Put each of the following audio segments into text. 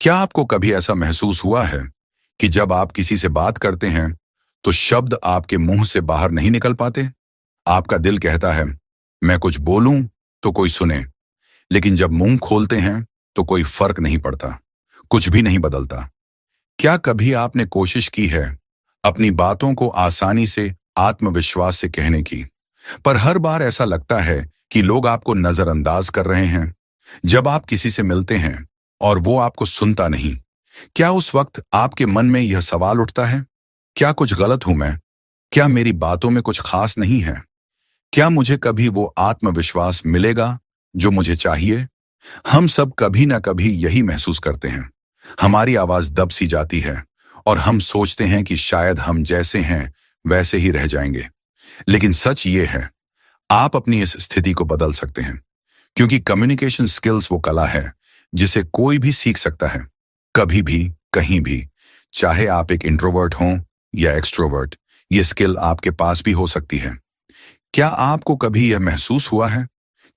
क्या आपको कभी ऐसा महसूस हुआ है कि जब आप किसी से बात करते हैं तो शब्द आपके मुंह से बाहर नहीं निकल पाते? आपका दिल कहता है मैं कुछ बोलूं तो कोई सुने, लेकिन जब मुंह खोलते हैं तो कोई फर्क नहीं पड़ता, कुछ भी नहीं बदलता। क्या कभी आपने कोशिश की है अपनी बातों को आसानी से, आत्मविश्वास से कहने की, पर हर बार ऐसा लगता है कि लोग आपको नजरअंदाज कर रहे हैं? जब आप किसी से मिलते हैं और वो आपको सुनता नहीं, क्या उस वक्त आपके मन में यह सवाल उठता है, क्या कुछ गलत हूं मैं? क्या मेरी बातों में कुछ खास नहीं है? क्या मुझे कभी वो आत्मविश्वास मिलेगा जो मुझे चाहिए? हम सब कभी ना कभी यही महसूस करते हैं। हमारी आवाज दब सी जाती है और हम सोचते हैं कि शायद हम जैसे हैं वैसे ही रह जाएंगे। लेकिन सच ये है, आप अपनी इस स्थिति को बदल सकते हैं, क्योंकि कम्युनिकेशन स्किल्स वो कला है जिसे कोई भी सीख सकता है, कभी भी, कहीं भी। चाहे आप एक इंट्रोवर्ट हों या एक्सट्रोवर्ट, ये स्किल आपके पास भी हो सकती है। क्या आपको कभी यह महसूस हुआ है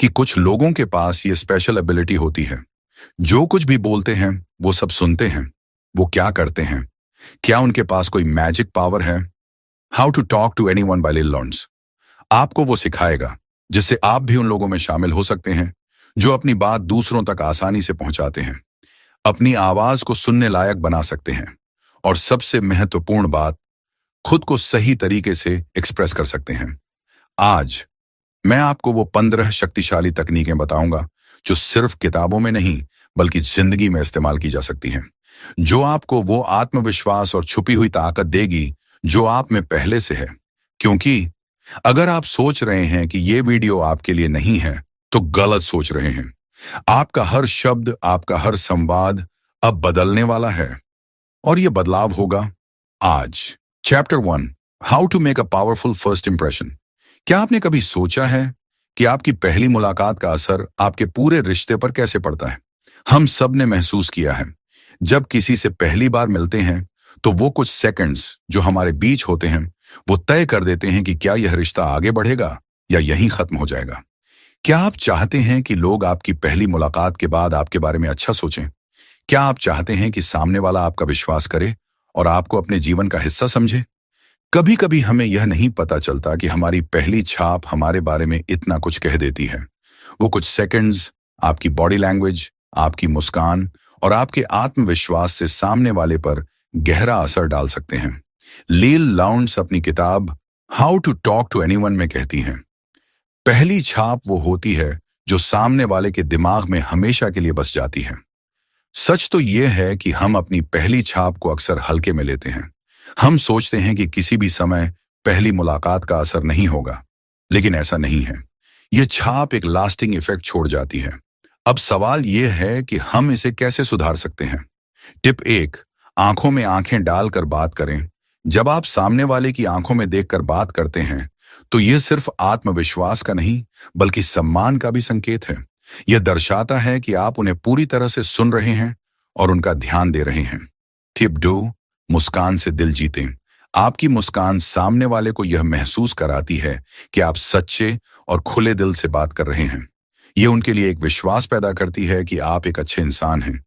कि कुछ लोगों के पास ये स्पेशल एबिलिटी होती है? जो कुछ भी बोलते हैं वो सब सुनते हैं। वो क्या करते हैं? क्या उनके पास कोई मैजिक पावर है? How to talk to anyone by Leil Lowndes आपको वो सिखाएगा, जिससे आप भी उन लोगों में शामिल हो सकते हैं जो अपनी बात दूसरों तक आसानी से पहुंचाते हैं, अपनी आवाज को सुनने लायक बना सकते हैं, और सबसे महत्वपूर्ण बात, खुद को सही तरीके से एक्सप्रेस कर सकते हैं। आज मैं आपको वो 15 शक्तिशाली तकनीकें बताऊंगा जो सिर्फ किताबों में नहीं बल्कि जिंदगी में इस्तेमाल की जा सकती हैं, जो आपको वो आत्मविश्वास और छुपी हुई ताकत देगी जो आप में पहले से है। क्योंकि अगर आप सोच रहे हैं कि ये वीडियो आपके लिए नहीं है, तो गलत सोच रहे हैं। आपका हर शब्द, आपका हर संवाद अब बदलने वाला है, और ये बदलाव होगा आज। Chapter 1, how to make a powerful first impression. क्या आपने कभी सोचा है कि आपकी पहली मुलाकात का असर आपके पूरे रिश्ते पर कैसे पड़ता है? हम सब ने महसूस किया है, जब किसी से पहली बार मिलते हैं तो वो कुछ सेकंड्स जो हमारे बीच होते हैं वो तय कर देते हैं कि क्या यह रिश्ता आगे बढ़ेगा या यहीं खत्म हो जाएगा। क्या आप चाहते हैं कि लोग आपकी पहली मुलाकात के बाद आपके बारे में अच्छा सोचें? क्या आप चाहते हैं कि सामने वाला आपका विश्वास करे और आपको अपने जीवन का हिस्सा समझे? कभी कभी हमें यह नहीं पता चलता कि हमारी पहली छाप हमारे बारे में इतना कुछ कह देती है। वो कुछ सेकंड्स, आपकी बॉडी लैंग्वेज, आपकी मुस्कान और आपके आत्मविश्वास से सामने वाले पर गहरा असर डाल सकते हैं। लील लाउंड्स अपनी किताब how to talk to anyone में कहती हैं, पहली छाप वो होती है जो सामने वाले के दिमाग में हमेशा के लिए बस जाती है। सच तो यह है कि हम अपनी पहली छाप को अक्सर हल्के में लेते हैं। हम सोचते हैं कि किसी भी समय पहली मुलाकात का असर नहीं होगा, लेकिन ऐसा नहीं है। यह छाप एक लास्टिंग इफेक्ट छोड़ जाती है। अब सवाल यह है कि हम इसे कैसे सुधार सकते हैं। टिप 1, आंखों में आंखें डालकर बात करें। जब आप सामने वाले की आंखों में देखकर बात करते हैं तो यह सिर्फ आत्मविश्वास का नहीं बल्कि सम्मान का भी संकेत है। यह दर्शाता है कि आप उन्हें पूरी तरह से सुन रहे हैं और उनका ध्यान दे रहे हैं। टिप 2, मुस्कान से दिल जीतें। आपकी मुस्कान सामने वाले को यह महसूस कराती है कि आप सच्चे और खुले दिल से बात कर रहे हैं। यह उनके लिए एक विश्वास पैदा करती है कि आप एक अच्छे इंसान हैं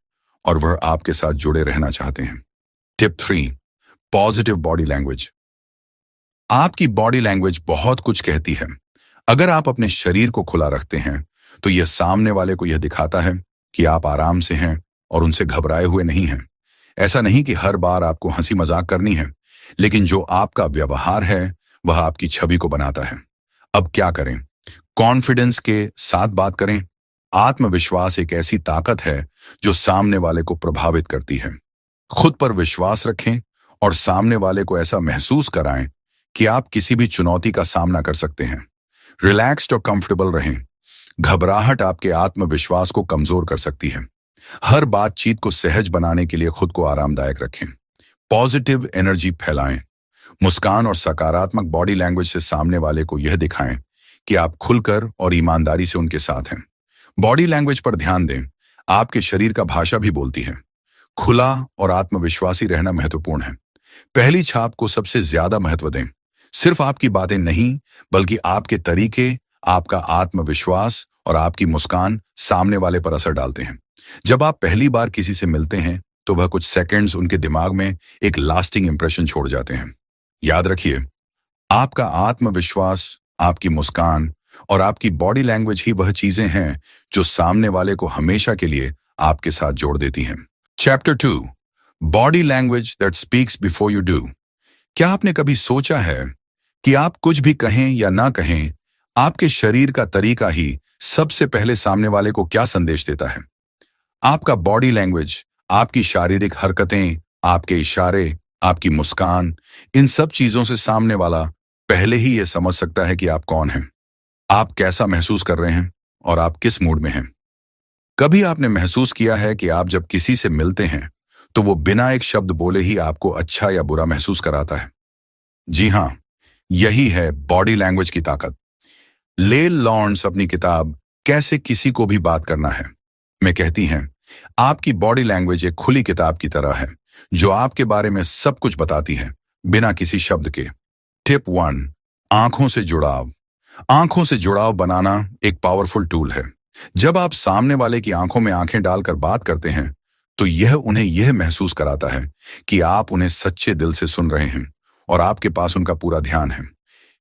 और वह आपके साथ जुड़े रहना चाहते हैं। Tip 3, positive body language. आपकी बॉडी लैंग्वेज बहुत कुछ कहती है। अगर आप अपने शरीर को खुला रखते हैं तो यह सामने वाले को यह दिखाता है कि आप आराम से हैं और उनसे घबराए हुए नहीं हैं। ऐसा नहीं कि हर बार आपको हंसी मजाक करनी है, लेकिन जो आपका व्यवहार है वह आपकी छवि को बनाता है। अब क्या करें? कॉन्फिडेंस के साथ बात करें। आत्मविश्वास एक ऐसी ताकत है जो सामने वाले को प्रभावित करती है। खुद पर विश्वास रखें और सामने वाले को ऐसा महसूस कराएं कि आप किसी भी चुनौती का सामना कर सकते हैं। रिलैक्स्ड और कंफर्टेबल रहें। घबराहट आपके आत्मविश्वास को कमजोर कर सकती है। हर बातचीत को सहज बनाने के लिए खुद को आरामदायक रखें। पॉजिटिव एनर्जी फैलाएं। मुस्कान और सकारात्मक बॉडी लैंग्वेज से सामने वाले को यह दिखाएं कि आप खुलकर और ईमानदारी से उनके साथ हैं। बॉडी लैंग्वेज पर ध्यान दें। आपके शरीर का भाषा भी बोलती है। खुला और आत्मविश्वासी रहना महत्वपूर्ण है। पहली छाप को सबसे ज्यादा महत्व दें। सिर्फ आपकी बातें नहीं बल्कि आपके तरीके, आपका आत्मविश्वास और आपकी मुस्कान सामने वाले पर असर डालते हैं। जब आप पहली बार किसी से मिलते हैं तो वह कुछ सेकंड्स उनके दिमाग में एक लास्टिंग इंप्रेशन छोड़ जाते हैं। याद रखिए, आपका आत्मविश्वास, आपकी मुस्कान और आपकी बॉडी लैंग्वेज ही वह चीजें हैं जो सामने वाले को हमेशा के लिए आपके साथ जोड़ देती हैं। Chapter 2, body language that speaks before you do. क्या आपने कभी सोचा है कि आप कुछ भी कहें या ना कहें, आपके शरीर का तरीका ही सबसे पहले सामने वाले को क्या संदेश देता है? आपका बॉडी लैंग्वेज, आपकी शारीरिक हरकतें, आपके इशारे, आपकी मुस्कान, इन सब चीजों से सामने वाला पहले ही यह समझ सकता है कि आप कौन हैं, आप कैसा महसूस कर रहे हैं और आप किस मूड में हैं। कभी आपने महसूस किया है कि आप जब किसी से मिलते हैं तो वो बिना एक शब्द बोले ही आपको अच्छा या बुरा महसूस कराता है? जी हां, यही है बॉडी लैंग्वेज की ताकत। लेल लॉर्न्स अपनी किताब कैसे किसी को भी बात करना है में कहती हैं, आपकी बॉडी लैंग्वेज एक खुली किताब की तरह है जो आपके बारे में सब कुछ बताती है बिना किसी शब्द के। टिप 1, आंखों से जुड़ाव। आंखों से जुड़ाव बनाना एक पावरफुल टूल है। जब आप सामने वाले की आंखों में आंखें डालकर बात करते हैं तो यह उन्हें यह महसूस कराता है कि आप उन्हें सच्चे दिल से सुन रहे हैं और आपके पास उनका पूरा ध्यान है।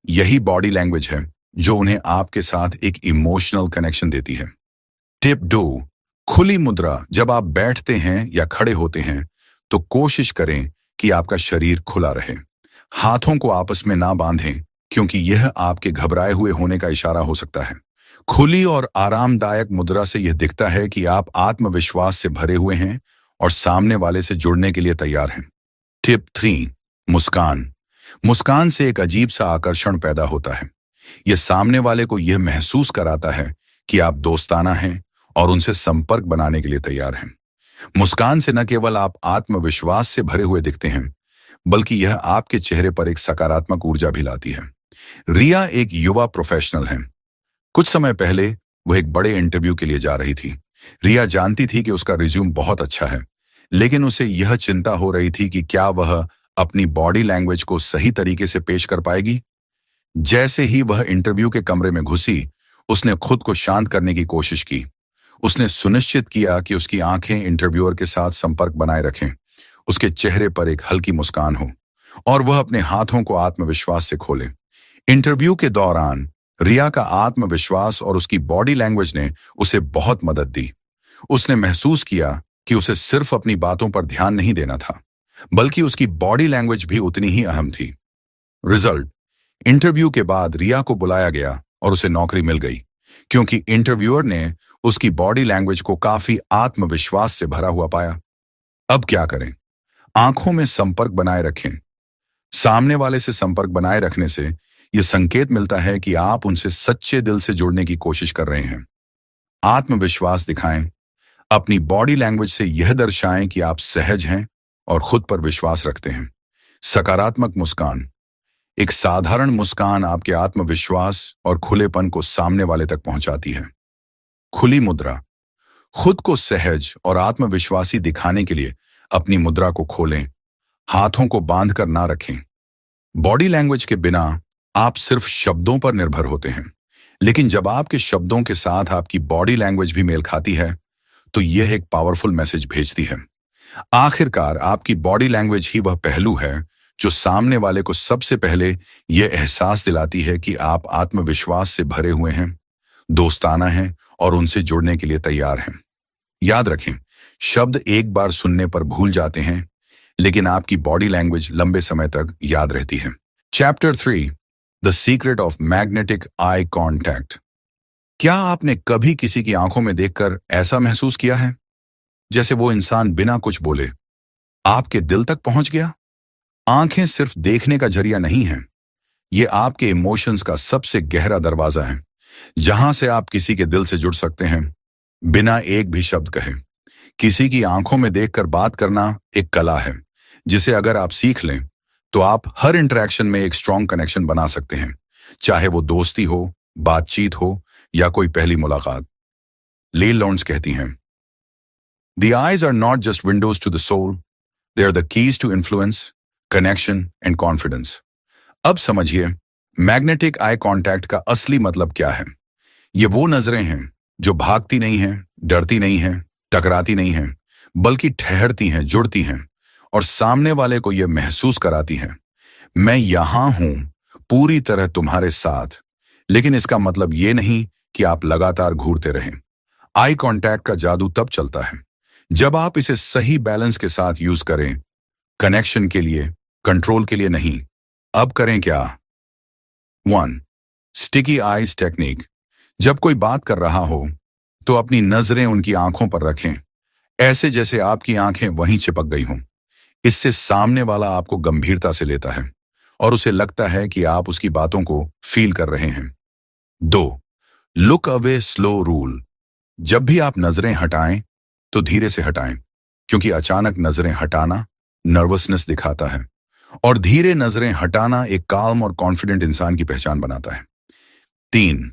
यही बॉडी लैंग्वेज है जो उन्हें आपके साथ एक इमोशनल कनेक्शन देती है। टिप 2, खुली मुद्रा। जब आप बैठते हैं या खड़े होते हैं तो कोशिश करें कि आपका शरीर खुला रहे। हाथों को आपस में ना बांधें क्योंकि यह आपके घबराए हुए होने का इशारा हो सकता है। खुली और आरामदायक मुद्रा से यह दिखता है कि आप आत्मविश्वास से भरे हुए हैं और सामने वाले से जुड़ने के लिए तैयार हैं। टिप 3, मुस्कान। मुस्कान से एक अजीब सा आकर्षण पैदा होता है। यह सामने वाले को यह महसूस कराता है कि आप दोस्ताना हैं और उनसे संपर्क बनाने के लिए तैयार हैं। मुस्कान से न केवल आप आत्मविश्वास से भरे हुए दिखते हैं, बल्कि यह आपके चेहरे पर एक सकारात्मक ऊर्जा भी लाती है। रिया एक युवा प्रोफेशनल है। कुछ समय पहले वह एक बड़े इंटरव्यू के लिए जा रही थी। रिया जानती थी कि उसका रिज्यूम बहुत अच्छा है, लेकिन उसे यह चिंता हो रही थी कि क्या वह अपनी बॉडी लैंग्वेज को सही तरीके से पेश कर पाएगी। जैसे ही वह इंटरव्यू के कमरे में घुसी, उसने खुद को शांत करने की कोशिश की। उसने सुनिश्चित किया कि उसकी आंखें इंटरव्यूअर के साथ संपर्क बनाए रखें, उसके चेहरे पर एक हल्की मुस्कान हो और वह अपने हाथों को आत्मविश्वास से खोले। इंटरव्यू के दौरान रिया का आत्मविश्वास और उसकी बॉडी लैंग्वेज ने उसे बहुत मदद दी। उसने महसूस किया कि उसे सिर्फ अपनी बातों पर ध्यान नहीं देना था, बल्कि उसकी बॉडी लैंग्वेज भी उतनी ही अहम थी। रिजल्ट, इंटरव्यू के बाद रिया को बुलाया गया और उसे नौकरी मिल गई, क्योंकि इंटरव्यूअर ने उसकी बॉडी लैंग्वेज को काफी आत्मविश्वास से भरा हुआ पाया। अब क्या करें? आंखों में संपर्क बनाए रखें। सामने वाले से संपर्क बनाए रखने से यह संकेत मिलता है कि आप उनसे सच्चे दिल से जुड़ने की कोशिश कर रहे हैं। आत्मविश्वास दिखाएं। अपनी बॉडी लैंग्वेज से यह दर्शाएं कि आप सहज हैं और खुद पर विश्वास रखते हैं। सकारात्मक मुस्कान। एक साधारण मुस्कान आपके आत्मविश्वास और खुलेपन को सामने वाले तक पहुंचाती है। खुली मुद्रा। खुद को सहज और आत्मविश्वासी दिखाने के लिए अपनी मुद्रा को खोलें, हाथों को बांधकर ना रखें। बॉडी लैंग्वेज के बिना आप सिर्फ शब्दों पर निर्भर होते हैं, लेकिन जब आपके शब्दों के साथ आपकी बॉडी लैंग्वेज भी मेल खाती है तो यह एक पावरफुल मैसेज भेजती है। आखिरकार आपकी बॉडी लैंग्वेज ही वह पहलू है जो सामने वाले को सबसे पहले यह एहसास दिलाती है कि आप आत्मविश्वास से भरे हुए हैं, दोस्ताना हैं और उनसे जुड़ने के लिए तैयार हैं। याद रखें, शब्द एक बार सुनने पर भूल जाते हैं, लेकिन आपकी बॉडी लैंग्वेज लंबे समय तक याद रहती है। Chapter 3, the secret of magnetic eye contact. क्या आपने कभी किसी की आंखों में देखकर ऐसा महसूस किया है जैसे वो इंसान बिना कुछ बोले आपके दिल तक पहुंच गया? आंखें सिर्फ देखने का जरिया नहीं है, ये आपके इमोशंस का सबसे गहरा दरवाजा है, जहां से आप किसी के दिल से जुड़ सकते हैं बिना एक भी शब्द कहे। किसी की आंखों में देखकर बात करना एक कला है जिसे अगर आप सीख लें तो आप हर इंटरेक्शन में एक स्ट्रॉन्ग कनेक्शन बना सकते हैं, चाहे वो दोस्ती हो, बातचीत हो या कोई पहली मुलाकात। लेल लॉर्न्स कहती हैं, The eyes are not just windows to the soul, they are the keys to influence, connection and confidence. अब समझिए मैग्नेटिक आई कांटेक्ट का असली मतलब क्या है। ये वो नजरें हैं जो भागती नहीं हैं, डरती नहीं हैं, टकराती नहीं हैं, बल्कि ठहरती हैं, जुड़ती हैं और सामने वाले को यह महसूस कराती हैं, मैं यहां हूं, पूरी तरह तुम्हारे साथ। लेकिन इसका मतलब यह नहीं कि आप लगातार घूरते रहें। आई कांटेक्ट का जादू तब चलता है जब आप इसे सही बैलेंस के साथ यूज करें, कनेक्शन के लिए, कंट्रोल के लिए नहीं। अब करें क्या? 1. Sticky eyes technique. जब कोई बात कर रहा हो तो अपनी नजरें उनकी आंखों पर रखें, ऐसे जैसे आपकी आंखें वहीं चिपक गई हों। इससे सामने वाला आपको गंभीरता से लेता है और उसे लगता है कि आप उसकी बातों को फील कर रहे हैं। 2. Look away slow rule. जब भी आप नजरें हटाएं तो धीरे से हटाएं, क्योंकि अचानक नजरें हटाना नर्वसनेस दिखाता है और धीरे नजरें हटाना एक काल्म और कॉन्फिडेंट इंसान की पहचान बनाता है। 3.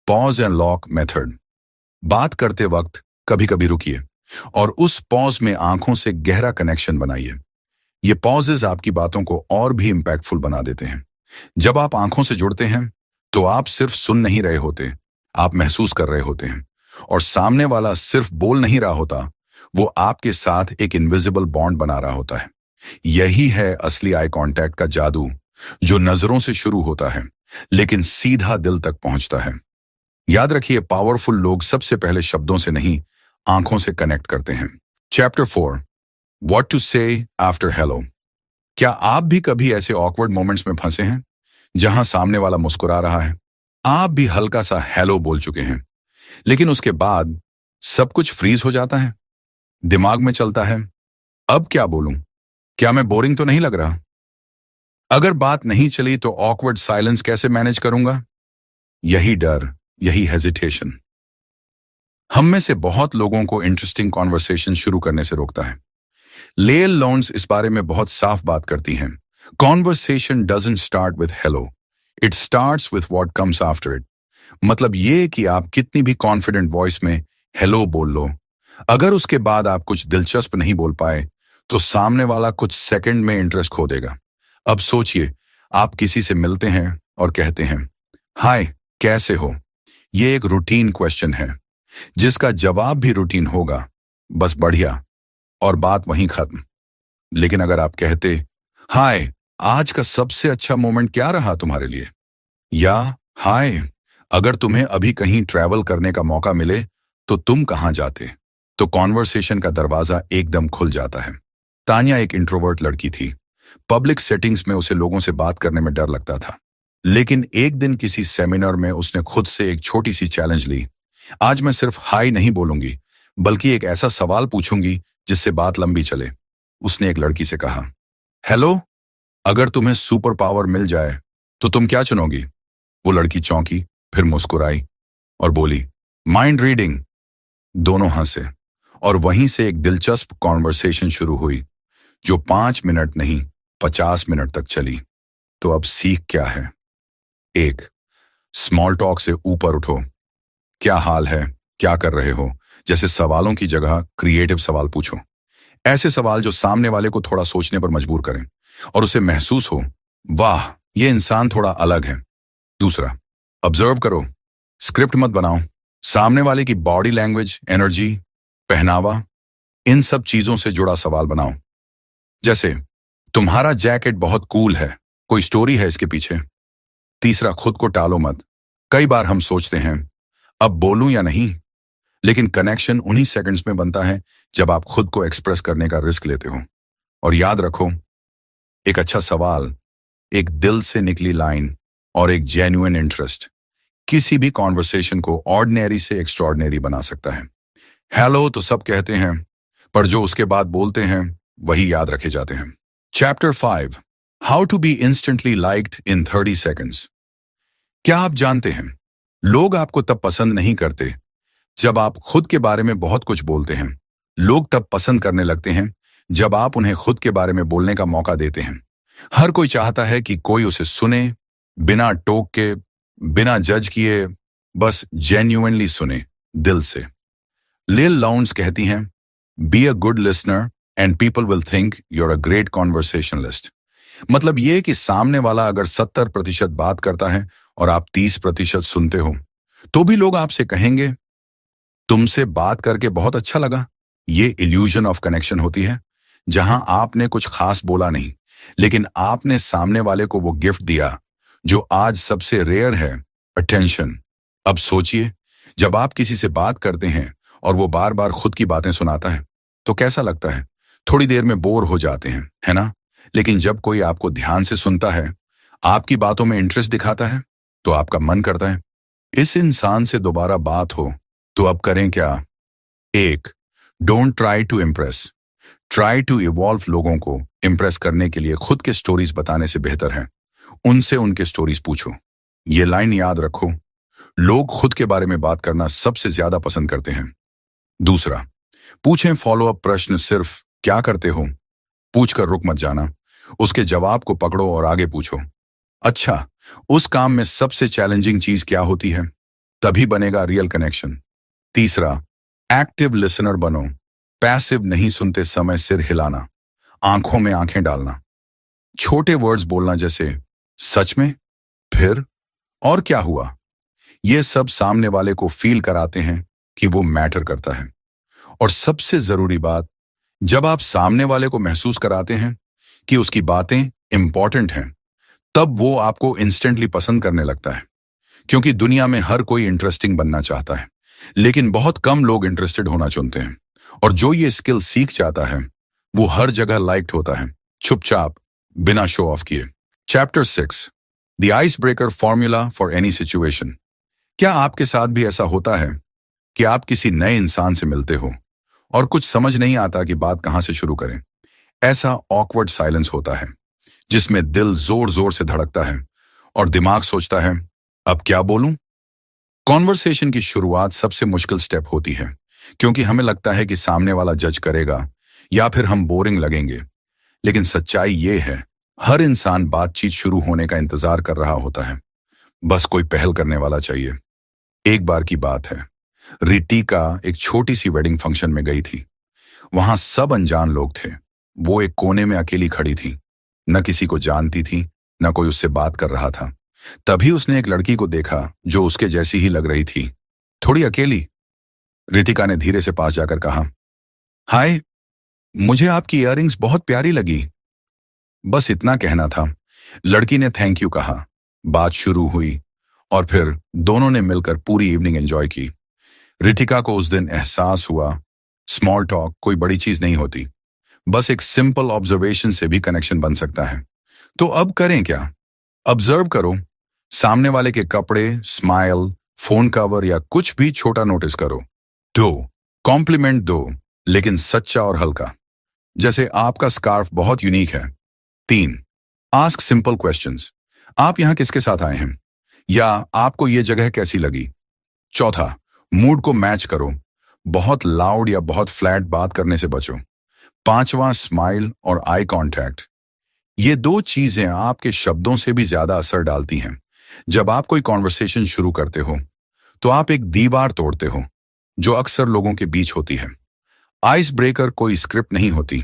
Pause and lock method. बात करते वक्त कभी कभी रुकिए और उस पॉज में आंखों से गहरा कनेक्शन बनाइए। ये पॉजेज आपकी बातों को और भी इंपैक्टफुल बना देते हैं। जब आप आंखों से जुड़ते हैं तो आप सिर्फ सुन नहीं रहे होते, आप महसूस कर रहे होते हैं और सामने वाला सिर्फ बोल नहीं रहा होता, वो आपके साथ एक इनविजिबल बॉन्ड बना रहा होता है। यही है असली आई कांटेक्ट का जादू, जो नजरों से शुरू होता है लेकिन सीधा दिल तक पहुंचता है। याद रखिए, पावरफुल लोग सबसे पहले शब्दों से नहीं, आंखों से कनेक्ट करते हैं। चैप्टर 4, व्हाट टू से आफ्टर हेलो। क्या आप भी कभी ऐसे ऑकवर्ड मोमेंट्स में फंसे हैं जहां सामने वाला मुस्कुरा रहा है, आप भी हल्का सा हेलो बोल चुके हैं, लेकिन उसके बाद सब कुछ फ्रीज हो जाता है? दिमाग में चलता है, अब क्या बोलूं, क्या मैं बोरिंग तो नहीं लग रहा? अगर बात नहीं चली तो ऑकवर्ड साइलेंस कैसे मैनेज करूंगा? यही डर, यही हेजिटेशन हम में से बहुत लोगों को इंटरेस्टिंग कॉन्वर्सेशन शुरू करने से रोकता है। लेल लॉन्स इस बारे में बहुत साफ बात करती हैं। Conversation doesn't start with hello, it starts with what comes after it. मतलब ये कि आप कितनी भी कॉन्फिडेंट वॉइस में हेलो बोल लो, अगर उसके बाद आप कुछ दिलचस्प नहीं बोल पाए तो सामने वाला कुछ सेकंड में इंटरेस्ट खो देगा। अब सोचिए, आप किसी से मिलते हैं और कहते हैं, हाय कैसे हो। ये एक रूटीन क्वेश्चन है जिसका जवाब भी रूटीन होगा, बस बढ़िया, और बात वहीं खत्म। लेकिन अगर आप कहते, हाय आज का सबसे अच्छा मोमेंट क्या रहा तुम्हारे लिए, या हाय अगर तुम्हें अभी कहीं ट्रैवल करने का मौका मिले तो तुम कहां जाते, तो कॉन्वर्सेशन का दरवाजा एकदम खुल जाता है। तान्या एक इंट्रोवर्ट लड़की थी। पब्लिक सेटिंग्स में उसे लोगों से बात करने में डर लगता था, लेकिन एक दिन किसी सेमिनार में उसने खुद से एक छोटी सी चैलेंज ली। आज मैं सिर्फ हाय नहीं बोलूंगी, बल्कि एक ऐसा सवाल पूछूंगी जिससे बात लंबी चले। उसने एक लड़की से कहा, हेलो, अगर तुम्हें सुपर पावर मिल जाए तो तुम क्या चुनोगी? वो लड़की चौंकी, फिर मुस्कुराई और बोली, माइंड रीडिंग। दोनों हंसे और वहीं से एक दिलचस्प कॉन्वर्सेशन शुरू हुई, जो 5 मिनट नहीं 50 मिनट तक चली। तो अब सीख क्या है? 1. स्मॉल टॉक से ऊपर उठो। क्या हाल है, क्या कर रहे हो जैसे सवालों की जगह क्रिएटिव सवाल पूछो। ऐसे सवाल जो सामने वाले को थोड़ा सोचने पर मजबूर करें और उसे महसूस हो, वाह ये इंसान थोड़ा अलग है। 2. ऑब्जर्व करो, स्क्रिप्ट मत बनाओ। सामने वाले की बॉडी लैंग्वेज, एनर्जी, पहनावा, इन सब चीजों से जुड़ा सवाल बनाओ। जैसे, तुम्हारा जैकेट बहुत कूल है, कोई स्टोरी है इसके पीछे? 3. खुद को टालो मत। कई बार हम सोचते हैं, अब बोलूं या नहीं, लेकिन कनेक्शन उन्हीं सेकंड्स में बनता है जब आप खुद को एक्सप्रेस करने का रिस्क लेते हो। और याद रखो, एक अच्छा सवाल, एक दिल से निकली लाइन और एक जेन्युइन इंटरेस्ट किसी भी कॉन्वर्सेशन को ऑर्डिनरी से एक्स्ट्रॉर्डिनरी बना सकता है। हेलो तो सब कहते हैं, पर जो उसके बाद बोलते हैं वही याद रखे जाते हैं। Chapter 5, how to be instantly liked in 30 seconds. क्या आप जानते हैं, लोग आपको तब पसंद नहीं करते जब आप खुद के बारे में बहुत कुछ बोलते हैं। लोग तब पसंद करने लगते हैं जब आप उन्हें खुद के बारे में बोलने का मौका देते हैं। हर कोई चाहता है कि कोई उसे सुने, बिना टोक के, बिना जज किए, बस जेन्युइनली सुने, दिल से। लिल लाउंस कहती हैं, be a good listener and people will think you're a great conversationalist. मतलब ये कि सामने वाला अगर 70% बात करता है और आप 30% सुनते हो, तो भी लोग आपसे कहेंगे, तुमसे बात करके बहुत अच्छा लगा, ये इल्यूजन ऑफ कनेक्शन होती है, जहां आपने कुछ खास बोला नहीं, लेकिन आपने सामने वाले को वो गिफ्ट दिया जो आज सबसे रेयर है, अटेंशन। अब सोचिए, जब आप किसी से बात करते हैं और वो बार बार खुद की बातें सुनाता है, तो कैसा लगता है? थोड़ी देर में बोर हो जाते हैं, है ना? लेकिन जब कोई आपको ध्यान से सुनता है, आपकी बातों में इंटरेस्ट दिखाता है, तो आपका मन करता है इस इंसान से दोबारा बात हो। तो अब करें क्या? एक, don't try to impress. Try to evolve. लोगों को इम्प्रेस करने के लिए खुद के स्टोरीज बताने से बेहतर है उनसे उनके स्टोरीज पूछो। ये लाइन याद रखो, लोग खुद के बारे में बात करना सबसे ज्यादा पसंद करते हैं। दूसरा, पूछें फॉलो अप प्रश्न। सिर्फ क्या करते हो पूछकर रुक मत जाना, उसके जवाब को पकड़ो और आगे पूछो। अच्छा, उस काम में सबसे चैलेंजिंग चीज क्या होती है? तभी बनेगा रियल कनेक्शन। तीसरा, एक्टिव लिसनर बनो। पैसिव नहीं, सुनते समय सिर हिलाना, आंखों में आंखें डालना, छोटे वर्ड्स बोलना जैसे सच में, फिर, और क्या हुआ। ये सब सामने वाले को फील कराते हैं कि वो मैटर करता है। और सबसे जरूरी बात, जब आप सामने वाले को महसूस कराते हैं कि उसकी बातें इंपॉर्टेंट हैं, तब वो आपको इंस्टेंटली पसंद करने लगता है। क्योंकि दुनिया में हर कोई इंटरेस्टिंग बनना चाहता है, लेकिन बहुत कम लोग इंटरेस्टेड होना चुनते हैं। और जो ये स्किल सीख जाता है, वो हर जगह लाइक्ड होता है, चुपचाप, बिना शो ऑफ किए। Chapter 6, the ice breaker formula for any situation. क्या आपके साथ भी ऐसा होता है कि आप किसी नए इंसान से मिलते हो और कुछ समझ नहीं आता कि बात कहां से शुरू करें? ऐसा ऑकवर्ड साइलेंस होता है जिसमें दिल जोर जोर से धड़कता है और दिमाग सोचता है, अब क्या बोलूं? कॉन्वर्सेशन की शुरुआत सबसे मुश्किल स्टेप होती है, क्योंकि हमें लगता है कि सामने वाला जज करेगा या फिर हम बोरिंग लगेंगे। लेकिन सच्चाई ये है, हर इंसान बातचीत शुरू होने का इंतजार कर रहा होता है, बस कोई पहल करने वाला चाहिए। एक बार की बात है, रितिका एक छोटी सी वेडिंग फंक्शन में गई थी। वहां सब अनजान लोग थे। वो एक कोने में अकेली खड़ी थी, न किसी को जानती थी, न कोई उससे बात कर रहा था। तभी उसने एक लड़की को देखा जो उसके जैसी ही लग रही थी, थोड़ी अकेली। रितिका ने धीरे से पास जाकर कहा, हाय, मुझे आपकी इयररिंग्स बहुत प्यारी लगी। बस इतना कहना था। लड़की ने थैंक यू कहा, बात शुरू हुई और फिर दोनों ने मिलकर पूरी इवनिंग एंजॉय की। रितिका को उस दिन एहसास हुआ, स्मॉल टॉक कोई बड़ी चीज नहीं होती, बस एक सिंपल ऑब्जर्वेशन से भी कनेक्शन बन सकता है। तो अब करें क्या? ऑब्जर्व करो, सामने वाले के कपड़े, स्माइल, फोन कवर या कुछ भी छोटा नोटिस करो। 2, कॉम्प्लीमेंट दो, लेकिन सच्चा और हल्का, जैसे आपका स्कार्फ बहुत यूनिक है। 3, आस्क सिंपल क्वेश्चंस। आप यहां किसके साथ आए हैं, या आपको यह जगह कैसी लगी। 4, मूड को मैच करो, बहुत लाउड या बहुत फ्लैट बात करने से बचो। 5वां, स्माइल और आई कांटेक्ट। ये 2 चीजें आपके शब्दों से भी ज्यादा असर डालती हैं। जब आप कोई कॉन्वर्सेशन शुरू करते हो, तो आप एक दीवार तोड़ते हो जो अक्सर लोगों के बीच होती है। आइस ब्रेकर कोई स्क्रिप्ट नहीं होती,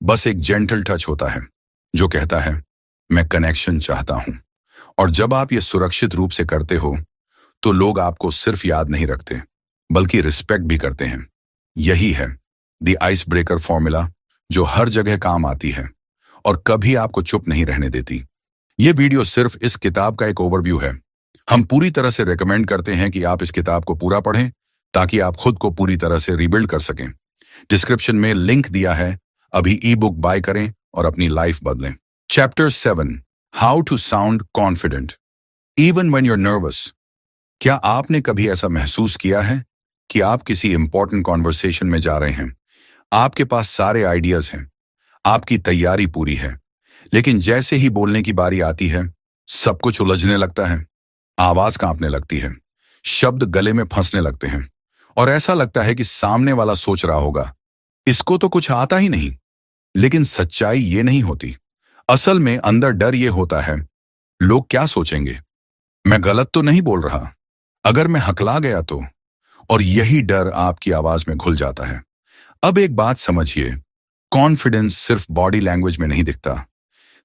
बस एक जेंटल टच होता है जो कहता है, मैं कनेक्शन चाहता हूं। और जब आप ये सुरक्षित रूप से करते हो, तो लोग आपको सिर्फ याद नहीं रखते, बल्कि रिस्पेक्ट भी करते हैं। यही है द आइस ब्रेकर फॉर्मूला, जो हर जगह काम आती है और कभी आपको चुप नहीं रहने देती। ये वीडियो सिर्फ इस किताब का एक ओवरव्यू है। हम पूरी तरह से रेकमेंड करते हैं कि आप इस किताब को पूरा पढ़ें, ताकि आप खुद को पूरी तरह से रीबिल्ड कर सकें। डिस्क्रिप्शन में लिंक दिया है, अभी ई बुक बाय करें और अपनी लाइफ बदलें। Chapter 7, how to sound confident even when you are nervous. क्या आपने कभी ऐसा महसूस किया है कि आप किसी इंपॉर्टेंट कॉन्वर्सेशन में जा रहे हैं, आपके पास सारे आइडियाज हैं, आपकी तैयारी पूरी है, लेकिन जैसे ही बोलने की बारी आती है, सब कुछ उलझने लगता है, आवाज कांपने लगती है, शब्द गले में फंसने लगते हैं, और ऐसा लगता है कि सामने वाला सोच रहा होगा, इसको तो कुछ आता ही नहीं। लेकिन सच्चाई ये नहीं होती। असल में अंदर डर ये होता है, लोग क्या सोचेंगे, मैं गलत तो नहीं बोल रहा, अगर मैं हकला गया तो। और यही डर आपकी आवाज में घुल जाता है। अब एक बात समझिए, कॉन्फिडेंस सिर्फ बॉडी लैंग्वेज में नहीं दिखता।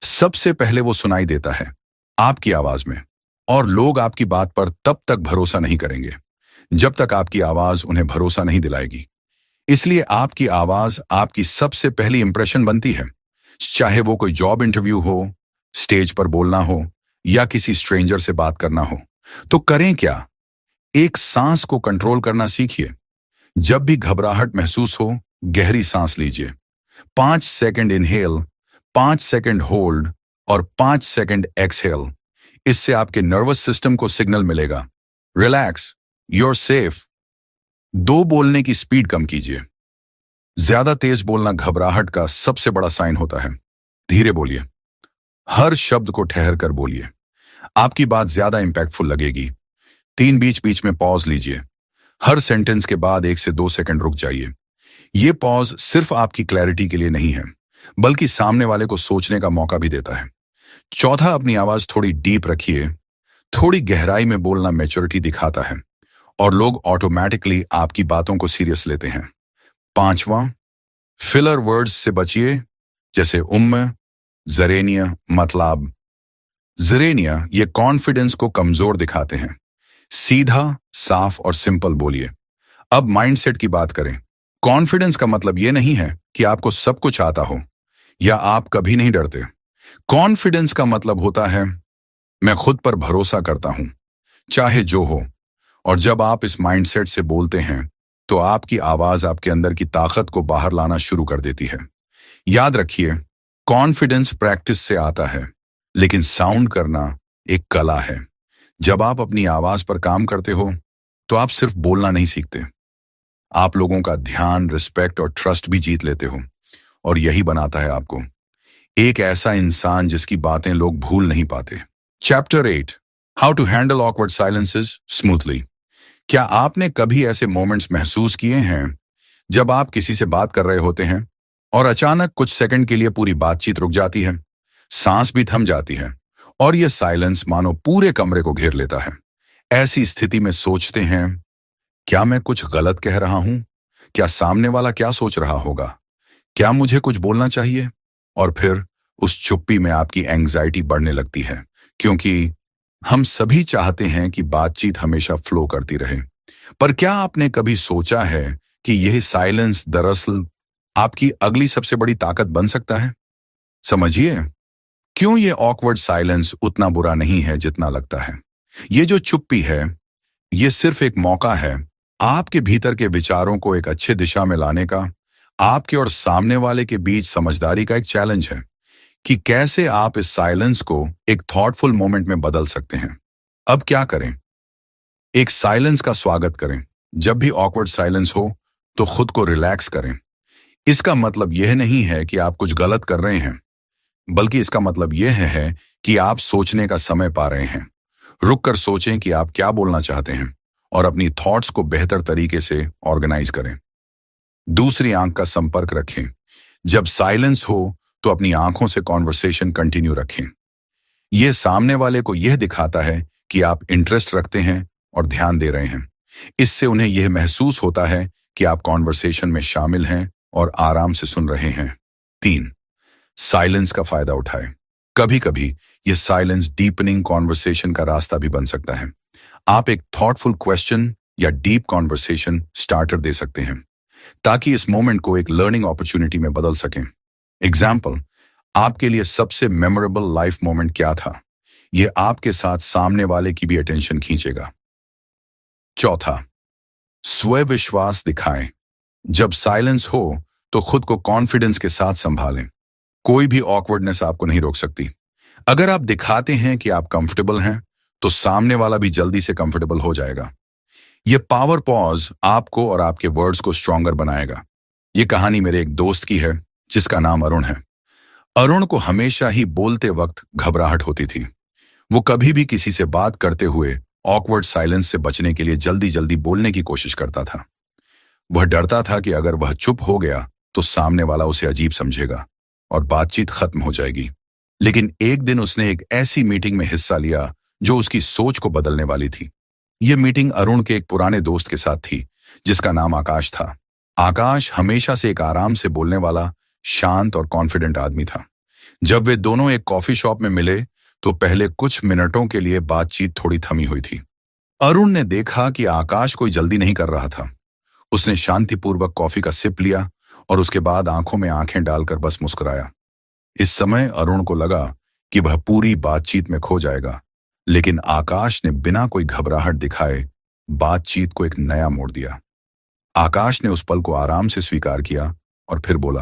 सबसे पहले वो सुनाई देता है आपकी आवाज में। और लोग आपकी बात पर तब तक भरोसा नहीं करेंगे जब तक आपकी आवाज उन्हें भरोसा नहीं दिलाएगी। इसलिए आपकी आवाज आपकी सबसे पहली इंप्रेशन बनती है, चाहे वो कोई जॉब इंटरव्यू हो, स्टेज पर बोलना हो या किसी स्ट्रेंजर से बात करना हो। तो करें क्या? एक सांस को कंट्रोल करना सीखिए। जब भी घबराहट महसूस हो, गहरी सांस लीजिए। 5 सेकंड इनहेल, 5 सेकंड होल्ड और 5 सेकंड एक्सहेल। इससे आपके नर्वस सिस्टम को सिग्नल मिलेगा, रिलैक्स, यूर सेफ। दो, बोलने की स्पीड कम कीजिए। ज्यादा तेज बोलना घबराहट का सबसे बड़ा साइन होता है। धीरे बोलिए, हर शब्द को ठहर कर बोलिए, आपकी बात ज्यादा इंपैक्टफुल लगेगी। 3, बीच बीच में पॉज लीजिए। हर सेंटेंस के बाद 1 से 2 सेकंड रुक जाइए। ये पॉज सिर्फ आपकी क्लैरिटी के लिए नहीं है, बल्कि सामने वाले को सोचने का मौका भी देता है। चौथा, अपनी आवाज थोड़ी डीप रखिए। थोड़ी गहराई में बोलना मैच्योरिटी दिखाता है और लोग ऑटोमेटिकली आपकी बातों को सीरियस लेते हैं। 5वां, फिलर वर्ड्स से बचिए, जैसे जरेनिया, मतलब जरेनिया, ये कॉन्फिडेंस को कमजोर दिखाते हैं। सीधा, साफ और सिंपल बोलिए। अब माइंडसेट की बात करें। कॉन्फिडेंस का मतलब यह नहीं है कि आपको सब कुछ आता हो या आप कभी नहीं डरते। कॉन्फिडेंस का मतलब होता है, मैं खुद पर भरोसा करता हूं, चाहे जो हो। और जब आप इस माइंडसेट से बोलते हैं, तो आपकी आवाज आपके अंदर की ताकत को बाहर लाना शुरू कर देती है। याद रखिए, कॉन्फिडेंस प्रैक्टिस से आता है, लेकिन साउंड करना एक कला है। जब आप अपनी आवाज पर काम करते हो, तो आप सिर्फ बोलना नहीं सीखते, आप लोगों का ध्यान, रिस्पेक्ट और ट्रस्ट भी जीत लेते हो। और यही बनाता है आपको एक ऐसा इंसान जिसकी बातें लोग भूल नहीं पाते। Chapter 8, how to handle awkward silences smoothly. क्या आपने कभी ऐसे मोमेंट्स महसूस किए हैं जब आप किसी से बात कर रहे होते हैं और अचानक कुछ सेकंड के लिए पूरी बातचीत रुक जाती है, सांस भी थम जाती है और यह साइलेंस मानो पूरे कमरे को घेर लेता है। ऐसी स्थिति में सोचते हैं, क्या मैं कुछ गलत कह रहा हूं? क्या सामने वाला क्या सोच रहा होगा? क्या मुझे कुछ बोलना चाहिए? और फिर उस चुप्पी में आपकी एंग्जाइटी बढ़ने लगती है, क्योंकि हम सभी चाहते हैं कि बातचीत हमेशा फ्लो करती रहे। पर क्या आपने कभी सोचा है कि यह साइलेंस दरअसल आपकी अगली सबसे बड़ी ताकत बन सकता है? समझिए, क्यों ये ऑकवर्ड साइलेंस उतना बुरा नहीं है जितना लगता है। ये जो चुप्पी है, ये सिर्फ एक मौका है आपके भीतर के विचारों को एक अच्छे दिशा में लाने का। आपके और सामने वाले के बीच समझदारी का एक चैलेंज है कि कैसे आप इस साइलेंस को एक थॉटफुल मोमेंट में बदल सकते हैं। अब क्या करें? एक साइलेंस का स्वागत करें। जब भी ऑकवर्ड साइलेंस हो, तो खुद को रिलैक्स करें। इसका मतलब यह नहीं है कि आप कुछ गलत कर रहे हैं, बल्कि इसका मतलब यह है कि आप सोचने का समय पा रहे हैं। रुक कर सोचें कि आप क्या बोलना चाहते हैं और अपनी थॉट्स को बेहतर तरीके से ऑर्गेनाइज करें। दूसरी आंख का संपर्क रखें। जब साइलेंस हो, तो अपनी आंखों से कॉन्वर्सेशन कंटिन्यू रखें। यह सामने वाले को यह दिखाता है कि आप इंटरेस्ट रखते हैं और ध्यान दे रहे हैं। इससे उन्हें यह महसूस होता है कि आप कॉन्वर्सेशन में शामिल हैं और आराम से सुन रहे हैं। 3, साइलेंस का फायदा उठाएं। कभी कभी यह साइलेंस डीपनिंग कॉन्वर्सेशन का रास्ता भी बन सकता है। आप एक थॉटफुल क्वेश्चन या डीप कॉन्वर्सेशन स्टार्टर दे सकते हैं, ताकि इस मोमेंट को एक लर्निंग अपॉर्चुनिटी में बदल सकें। एग्जाम्पल, आपके लिए सबसे मेमोरेबल लाइफ मोमेंट क्या था? यह आपके साथ सामने वाले की भी अटेंशन खींचेगा। चौथा, स्व विश्वास दिखाएं। जब साइलेंस हो, तो खुद को कॉन्फिडेंस के साथ संभालें। कोई भी ऑकवर्डनेस आपको नहीं रोक सकती। अगर आप दिखाते हैं कि आप कंफर्टेबल हैं, तो सामने वाला भी जल्दी से कंफर्टेबल हो जाएगा। यह पावर पॉज आपको और आपके वर्ड्स को स्ट्रॉन्गर बनाएगा। यह कहानी मेरे एक दोस्त की है, जिसका नाम अरुण है। अरुण को हमेशा ही बोलते वक्त घबराहट होती थी। वो कभी भी किसी से बात करते हुए ऑकवर्ड साइलेंस से बचने के लिए जल्दी जल्दी बोलने की कोशिश करता था। वह डरता था कि अगर वह चुप हो गया, तो सामने वाला उसे अजीब समझेगा और बातचीत खत्म हो जाएगी। लेकिन एक दिन उसने एक ऐसी मीटिंग में हिस्सा लिया जो उसकी सोच को बदलने वाली थी। यह मीटिंग अरुण के एक पुराने दोस्त के साथ थी, जिसका नाम आकाश था। आकाश हमेशा से एक आराम से बोलने वाला, शांत और कॉन्फिडेंट आदमी था। जब वे दोनों एक कॉफी शॉप में मिले, तो पहले कुछ मिनटों के लिए बातचीत थोड़ी थमी हुई थी। अरुण ने देखा कि आकाश कोई जल्दी नहीं कर रहा था। उसने शांतिपूर्वक कॉफी का सिप लिया और उसके बाद आंखों में आंखें डालकर बस मुस्कुराया। इस समय अरुण को लगा कि वह पूरी बातचीत में खो जाएगा, लेकिन आकाश ने बिना कोई घबराहट दिखाए बातचीत को एक नया मोड़ दिया। आकाश ने उस पल को आराम से स्वीकार किया और फिर बोला,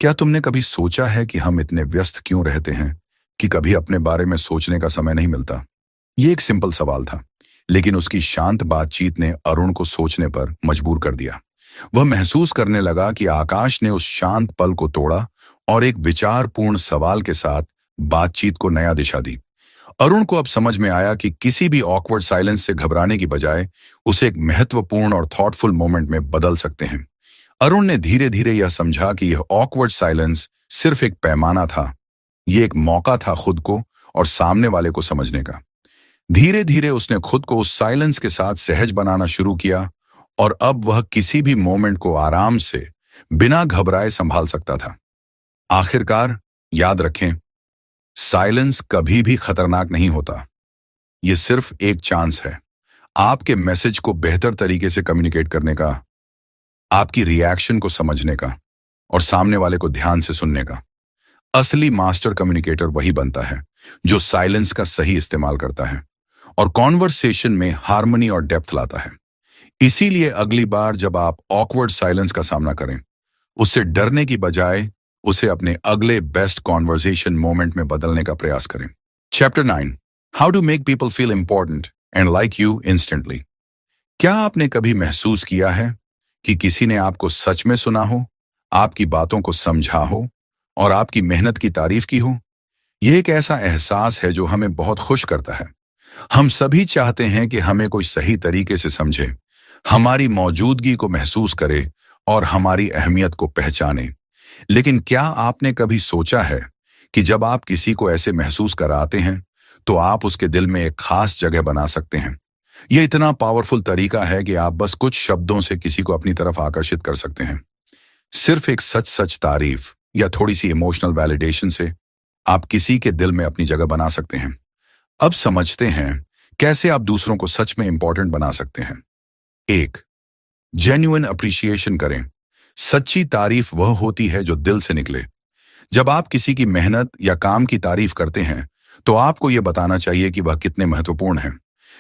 क्या तुमने कभी सोचा है कि हम इतने व्यस्त क्यों रहते हैं कि कभी अपने बारे में सोचने का समय नहीं मिलता? ये एक सिंपल सवाल था, लेकिन उसकी शांत बातचीत ने अरुण को सोचने पर मजबूर कर दिया। वह महसूस करने लगा कि आकाश ने उस शांत पल को तोड़ा और एक विचारपूर्ण सवाल के साथ बातचीत को नया दिशा दी। अरुण को अब समझ में आया कि किसी भी ऑकवर्ड साइलेंस से घबराने की बजाय उसे एक महत्वपूर्ण और थॉटफुल मोमेंट में बदल सकते हैं। अरुण ने धीरे धीरे यह समझा कि यह ऑकवर्ड साइलेंस सिर्फ एक पैमाना था। यह एक मौका था खुद को और सामने वाले को समझने का। धीरे धीरे उसने खुद को उस साइलेंस के साथ सहज बनाना शुरू किया और अब वह किसी भी मोमेंट को आराम से बिना घबराए संभाल सकता था। आखिरकार याद रखें, साइलेंस कभी भी खतरनाक नहीं होता। यह सिर्फ एक चांस है आपके मैसेज को बेहतर तरीके से कम्युनिकेट करने का, आपकी रिएक्शन को समझने का और सामने वाले को ध्यान से सुनने का। असली मास्टर कम्युनिकेटर वही बनता है जो साइलेंस का सही इस्तेमाल करता है और कॉन्वर्सेशन में हार्मनी और डेप्थ लाता है। इसीलिए अगली बार जब आप ऑकवर्ड साइलेंस का सामना करें, उससे डरने की बजाय उसे अपने अगले बेस्ट कॉन्वर्सेशन मोमेंट में बदलने का प्रयास करें। Chapter 9, how to make people feel important and like you instantly. क्या आपने कभी महसूस किया है कि किसी ने आपको सच में सुना हो, आपकी बातों को समझा हो और आपकी मेहनत की तारीफ की हो? यह एक ऐसा एहसास है जो हमें बहुत खुश करता है। हम सभी चाहते हैं कि हमें कोई सही तरीके से समझे, हमारी मौजूदगी को महसूस करे और हमारी अहमियत को पहचाने। लेकिन क्या आपने कभी सोचा है कि जब आप किसी को ऐसे महसूस कराते हैं तो आप उसके दिल में एक खास जगह बना सकते हैं? यह इतना पावरफुल तरीका है कि आप बस कुछ शब्दों से किसी को अपनी तरफ आकर्षित कर सकते हैं। सिर्फ एक सच सच तारीफ या थोड़ी सी इमोशनल वैलिडेशन से आप किसी के दिल में अपनी जगह बना सकते हैं। अब समझते हैं कैसे आप दूसरों को सच में इंपॉर्टेंट बना सकते हैं। 1. जेन्युइन अप्रिशिएशन करें। सच्ची तारीफ वह होती है जो दिल से निकले। जब आप किसी की मेहनत या काम की तारीफ करते हैं तो आपको यह बताना चाहिए कि वह कितने महत्वपूर्ण हैं।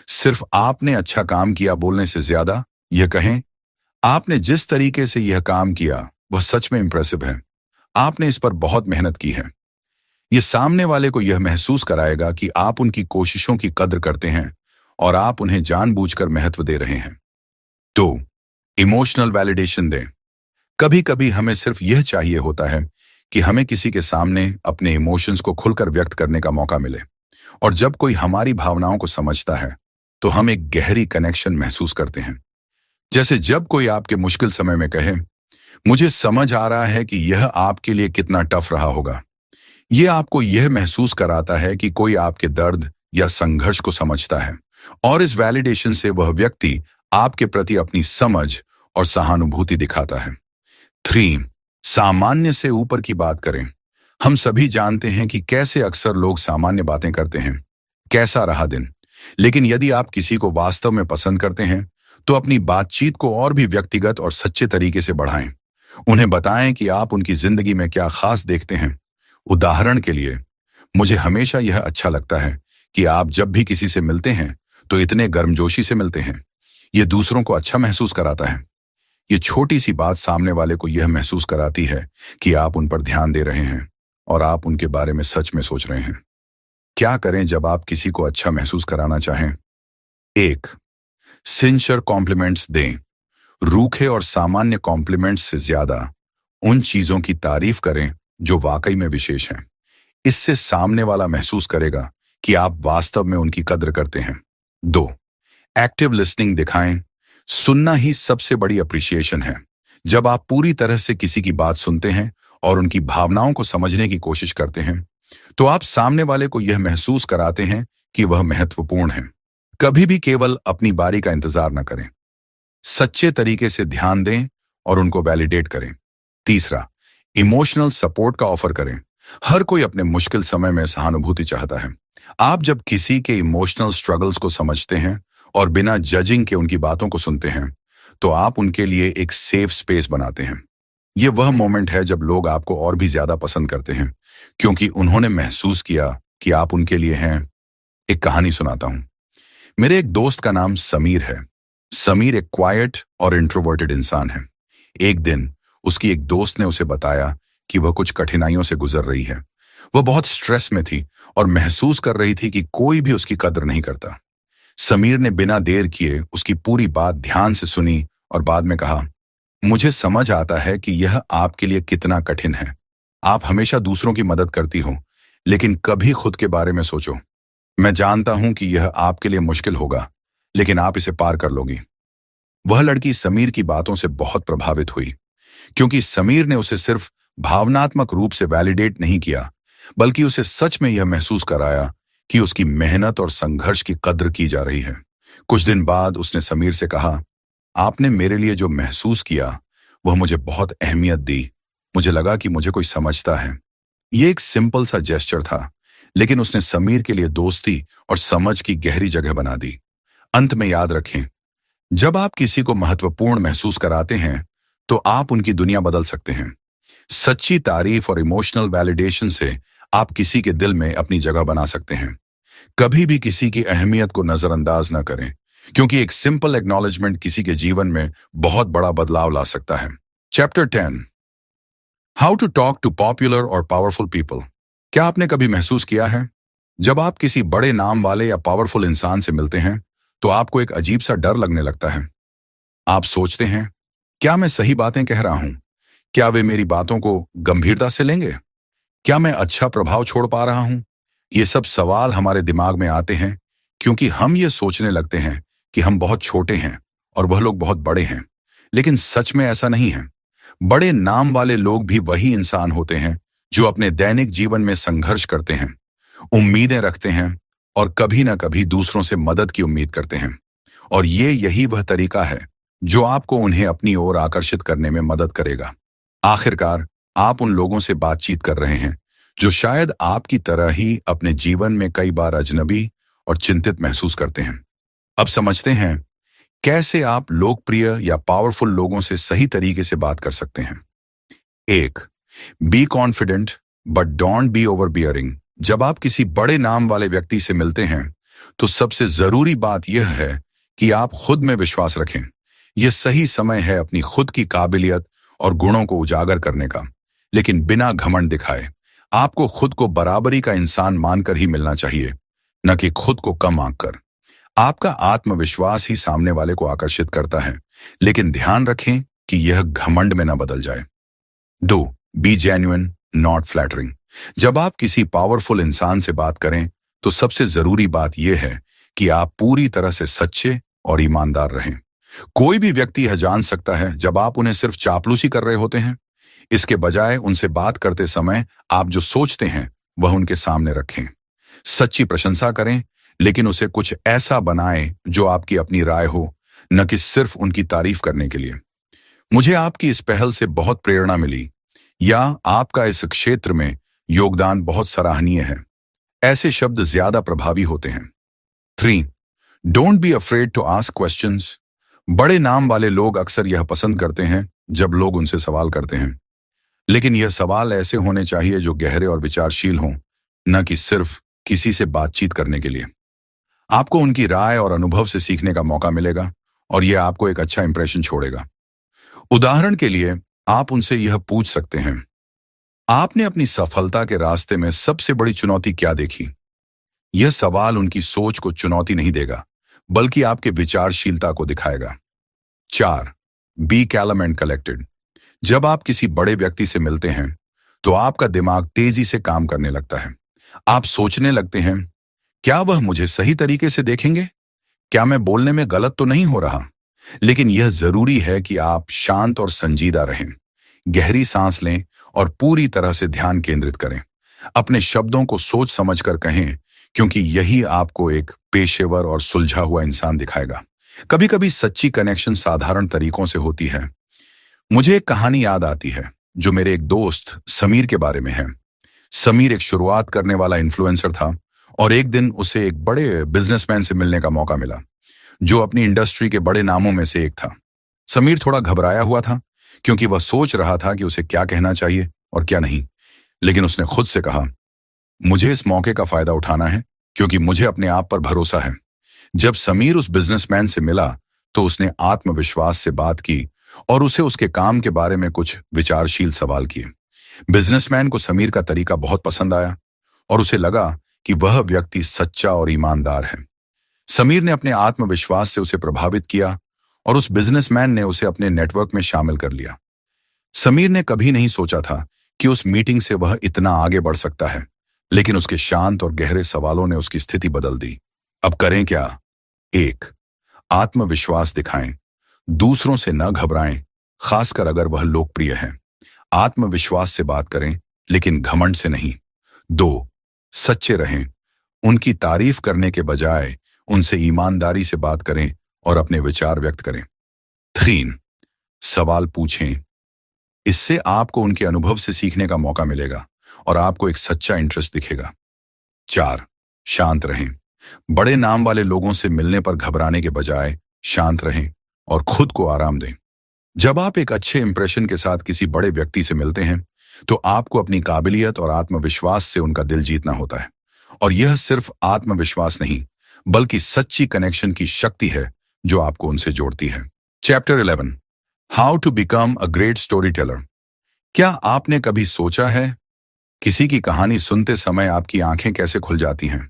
सिर्फ आपने अच्छा काम किया बोलने से ज्यादा यह कहें, आपने जिस तरीके से यह काम किया वह सच में इंप्रेसिव है, आपने इस पर बहुत मेहनत की है। यह सामने वाले को यह महसूस कराएगा कि आप उनकी कोशिशों की कद्र करते हैं और आप उन्हें जानबूझकर महत्व दे रहे हैं। 2. इमोशनल वैलिडेशन दें। कभी कभी हमें सिर्फ यह चाहिए होता है कि हमें किसी के सामने अपने इमोशंस को खुलकर व्यक्त करने का मौका मिले, और जब कोई हमारी भावनाओं को समझता है तो हम एक गहरी कनेक्शन महसूस करते हैं। जैसे जब कोई आपके मुश्किल समय में कहे, मुझे समझ आ रहा है कि यह आपके लिए कितना टफ रहा होगा। यह आपको यह महसूस कराता है कि कोई आपके दर्द या संघर्ष को समझता है, और इस वैलिडेशन से वह व्यक्ति आपके प्रति अपनी समझ और सहानुभूति दिखाता है। 3. सामान्य से ऊपर की बात करें। हम सभी जानते हैं कि कैसे अक्सर लोग सामान्य बातें करते हैं, कैसा रहा दिन। लेकिन यदि आप किसी को वास्तव में पसंद करते हैं तो अपनी बातचीत को और भी व्यक्तिगत और सच्चे तरीके से बढ़ाएं। उन्हें बताएं कि आप उनकी जिंदगी में क्या खास देखते हैं। उदाहरण के लिए, मुझे हमेशा यह अच्छा लगता है कि आप जब भी किसी से मिलते हैं तो इतने गर्मजोशी से मिलते हैं। यह दूसरों को अच्छा महसूस कराता है। ये छोटी सी बात सामने वाले को यह महसूस कराती है कि आप उन पर ध्यान दे रहे हैं और आप उनके बारे में सच में सोच रहे हैं। क्या करें जब आप किसी को अच्छा महसूस कराना चाहें? 1. सिंसियर कॉम्प्लीमेंट्स दें। रूखे और सामान्य कॉम्प्लीमेंट्स से ज्यादा उन चीजों की तारीफ करें जो वाकई में विशेष हैं। इससे सामने वाला महसूस करेगा कि आप वास्तव में उनकी कद्र करते हैं। 2. एक्टिव लिसनिंग दिखाएं। सुनना ही सबसे बड़ी अप्रिसिएशन है। जब आप पूरी तरह से किसी की बात सुनते हैं और उनकी भावनाओं को समझने की कोशिश करते हैं तो आप सामने वाले को यह महसूस कराते हैं कि वह महत्वपूर्ण है। कभी भी केवल अपनी बारी का इंतजार न करें। सच्चे तरीके से ध्यान दें और उनको वैलिडेट करें। 3. इमोशनल सपोर्ट का ऑफर करें। हर कोई अपने मुश्किल समय में सहानुभूति चाहता है। आप जब किसी के इमोशनल स्ट्रगल्स को समझते हैं और बिना जजिंग के उनकी बातों को सुनते हैं तो आप उनके लिए एक सेफ स्पेस बनाते हैं। ये वह मोमेंट है जब लोग आपको और भी ज्यादा पसंद करते हैं, क्योंकि उन्होंने महसूस किया कि आप उनके लिए हैं। एक कहानी सुनाता हूं। मेरे एक दोस्त का नाम समीर है। समीर एक क्वाइट और इंट्रोवर्टेड इंसान है। एक दिन उसकी एक दोस्त ने उसे बताया कि वह कुछ कठिनाइयों से गुजर रही है। वह बहुत स्ट्रेस में थी और महसूस कर रही थी कि कोई भी उसकी कदर नहीं करता। समीर ने बिना देर किए उसकी पूरी बात ध्यान से सुनी और बाद में कहा, मुझे समझ आता है कि यह आपके लिए कितना कठिन है। आप हमेशा दूसरों की मदद करती हो, लेकिन कभी खुद के बारे में सोचो। मैं जानता हूं कि यह आपके लिए मुश्किल होगा, लेकिन आप इसे पार कर लोगी। वह लड़की समीर की बातों से बहुत प्रभावित हुई, क्योंकि समीर ने उसे सिर्फ भावनात्मक रूप से वैलिडेट नहीं किया, बल्कि उसे सच में यह महसूस कराया कि उसकी मेहनत और संघर्ष की कद्र की जा रही है। कुछ दिन बाद उसने समीर से कहा, आपने मेरे लिए जो महसूस किया वह मुझे बहुत अहमियत दी। मुझे लगा कि मुझे कोई समझता है। यह एक सिंपल सा जेस्चर था, लेकिन उसने समीर के लिए दोस्ती और समझ की गहरी जगह बना दी। अंत में याद रखें, जब आप किसी को महत्वपूर्ण महसूस कराते हैं तो आप उनकी दुनिया बदल सकते हैं। सच्ची तारीफ और इमोशनल वैलिडेशन से आप किसी के दिल में अपनी जगह बना सकते हैं। कभी भी किसी की अहमियत को नजरअंदाज न करें, क्योंकि एक सिंपल एक्नॉलेजमेंट किसी के जीवन में बहुत बड़ा बदलाव ला सकता है। Chapter 10, how to talk to popular और पावरफुल पीपल। क्या आपने कभी महसूस किया है, जब आप किसी बड़े नाम वाले या पावरफुल इंसान से मिलते हैं तो आपको एक अजीब सा डर लगने लगता है। आप सोचते हैं, क्या मैं सही बातें कह रहा हूं? क्या वे मेरी बातों को गंभीरता से लेंगे? क्या मैं अच्छा प्रभाव छोड़ पा रहा हूं? ये सब सवाल हमारे दिमाग में आते हैं क्योंकि हम ये सोचने लगते हैं कि हम बहुत छोटे हैं और वह लोग बहुत बड़े हैं। लेकिन सच में ऐसा नहीं है। बड़े नाम वाले लोग भी वही इंसान होते हैं जो अपने दैनिक जीवन में संघर्ष करते हैं, उम्मीदें रखते हैं और कभी ना कभी दूसरों से मदद की उम्मीद करते हैं। और यही वह तरीका है जो आपको उन्हें अपनी ओर आकर्षित करने में मदद करेगा। आखिरकार आप उन लोगों से बातचीत कर रहे हैं जो शायद आपकी तरह ही अपने जीवन में कई बार अजनबी और चिंतित महसूस करते हैं। अब समझते हैं कैसे आप लोकप्रिय या पावरफुल लोगों से सही तरीके से बात कर सकते हैं। 1. Be confident but don't be overbearing. जब आप किसी बड़े नाम वाले व्यक्ति से मिलते हैं तो सबसे जरूरी बात यह है कि आप खुद में विश्वास रखें। यह सही समय है अपनी खुद की काबिलियत और गुणों को उजागर करने का, लेकिन बिना घमंड दिखाए। आपको खुद को बराबरी का इंसान मानकर ही मिलना चाहिए, न कि खुद को कम आंककर। आपका आत्मविश्वास ही सामने वाले को आकर्षित करता है, लेकिन ध्यान रखें कि यह घमंड में न बदल जाए। 2. Be genuine not flattering. जब आप किसी पावरफुल इंसान से बात करें तो सबसे जरूरी बात यह है कि आप पूरी तरह से सच्चे और ईमानदार रहें। कोई भी व्यक्ति यह जान सकता है जब आप उन्हें सिर्फ चापलूसी कर रहे होते हैं। इसके बजाय उनसे बात करते समय आप जो सोचते हैं वह उनके सामने रखें। सच्ची प्रशंसा करें, लेकिन उसे कुछ ऐसा बनाएं जो आपकी अपनी राय हो, न कि सिर्फ उनकी तारीफ करने के लिए। मुझे आपकी इस पहल से बहुत प्रेरणा मिली, या आपका इस क्षेत्र में योगदान बहुत सराहनीय है। ऐसे शब्द ज्यादा प्रभावी होते हैं। 3. Don't be afraid to ask questions. बड़े नाम वाले लोग अक्सर यह पसंद करते हैं जब लोग उनसे सवाल करते हैं, लेकिन यह सवाल ऐसे होने चाहिए जो गहरे और विचारशील हों, न कि सिर्फ किसी से बातचीत करने के लिए। आपको उनकी राय और अनुभव से सीखने का मौका मिलेगा और यह आपको एक अच्छा इंप्रेशन छोड़ेगा। उदाहरण के लिए आप उनसे यह पूछ सकते हैं, आपने अपनी सफलता के रास्ते में सबसे बड़ी चुनौती क्या देखी? यह सवाल उनकी सोच को चुनौती नहीं देगा, बल्कि आपके विचारशीलता को दिखाएगा। 4. Be calm and collected. जब आप किसी बड़े व्यक्ति से मिलते हैं तो आपका दिमाग तेजी से काम करने लगता है। आप सोचने लगते हैं, क्या वह मुझे सही तरीके से देखेंगे? क्या मैं बोलने में गलत तो नहीं हो रहा? लेकिन यह जरूरी है कि आप शांत और संजीदा रहें। गहरी सांस लें और पूरी तरह से ध्यान केंद्रित करें। अपने शब्दों को सोच समझकर कहें, क्योंकि यही आपको एक पेशेवर और सुलझा हुआ इंसान दिखाएगा। कभी कभी सच्ची कनेक्शन साधारण तरीकों से होती है। मुझे एक कहानी याद आती है जो मेरे एक दोस्त समीर के बारे में है। समीर एक शुरुआत करने वाला इन्फ्लुएंसर था और एक दिन उसे एक बड़े बिजनेसमैन से मिलने का मौका मिला जो अपनी इंडस्ट्री के बड़े नामों में से एक था। समीर थोड़ा घबराया हुआ था, क्योंकि वह सोच रहा था कि उसे क्या कहना चाहिए और क्या नहीं। लेकिन उसने खुद से कहा, मुझे इस मौके का फायदा उठाना है, क्योंकि मुझे अपने आप पर भरोसा है। जब समीर उस बिजनेसमैन से मिला तो उसने आत्मविश्वास से बात की और उसे उसके काम के बारे में कुछ विचारशील सवाल किए। बिजनेसमैन को समीर का तरीका बहुत पसंद आया और उसे लगा कि वह व्यक्ति सच्चा और ईमानदार है। समीर ने अपने आत्मविश्वास से उसे प्रभावित किया और उस बिजनेसमैन ने उसे अपने नेटवर्क में शामिल कर लिया। समीर ने कभी नहीं सोचा था कि उस मीटिंग से वह इतना आगे बढ़ सकता है, लेकिन उसके शांत और गहरे सवालों ने उसकी स्थिति बदल दी। अब करें क्या? 1. आत्मविश्वास दिखाएं। दूसरों से न घबराएं, खासकर अगर वह लोकप्रिय है। आत्मविश्वास से बात करें, लेकिन घमंड से नहीं। 2. सच्चे रहें। उनकी तारीफ करने के बजाय उनसे ईमानदारी से बात करें और अपने विचार व्यक्त करें। 3. सवाल पूछें। इससे आपको उनके अनुभव से सीखने का मौका मिलेगा और आपको एक सच्चा इंटरेस्ट दिखेगा। 4. शांत रहें। बड़े नाम वाले लोगों से मिलने पर घबराने के बजाय शांत रहें और खुद को आराम दें। जब आप एक अच्छे इंप्रेशन के साथ किसी बड़े व्यक्ति से मिलते हैं, तो आपको अपनी काबिलियत और आत्मविश्वास से उनका दिल जीतना होता है। और यह सिर्फ आत्मविश्वास नहीं, बल्कि सच्ची कनेक्शन की शक्ति है जो आपको उनसे जोड़ती है। Chapter 11, how to become a great storyteller. क्या आपने कभी सोचा है किसी की कहानी सुनते समय आपकी आंखें कैसे खुल जाती हैं?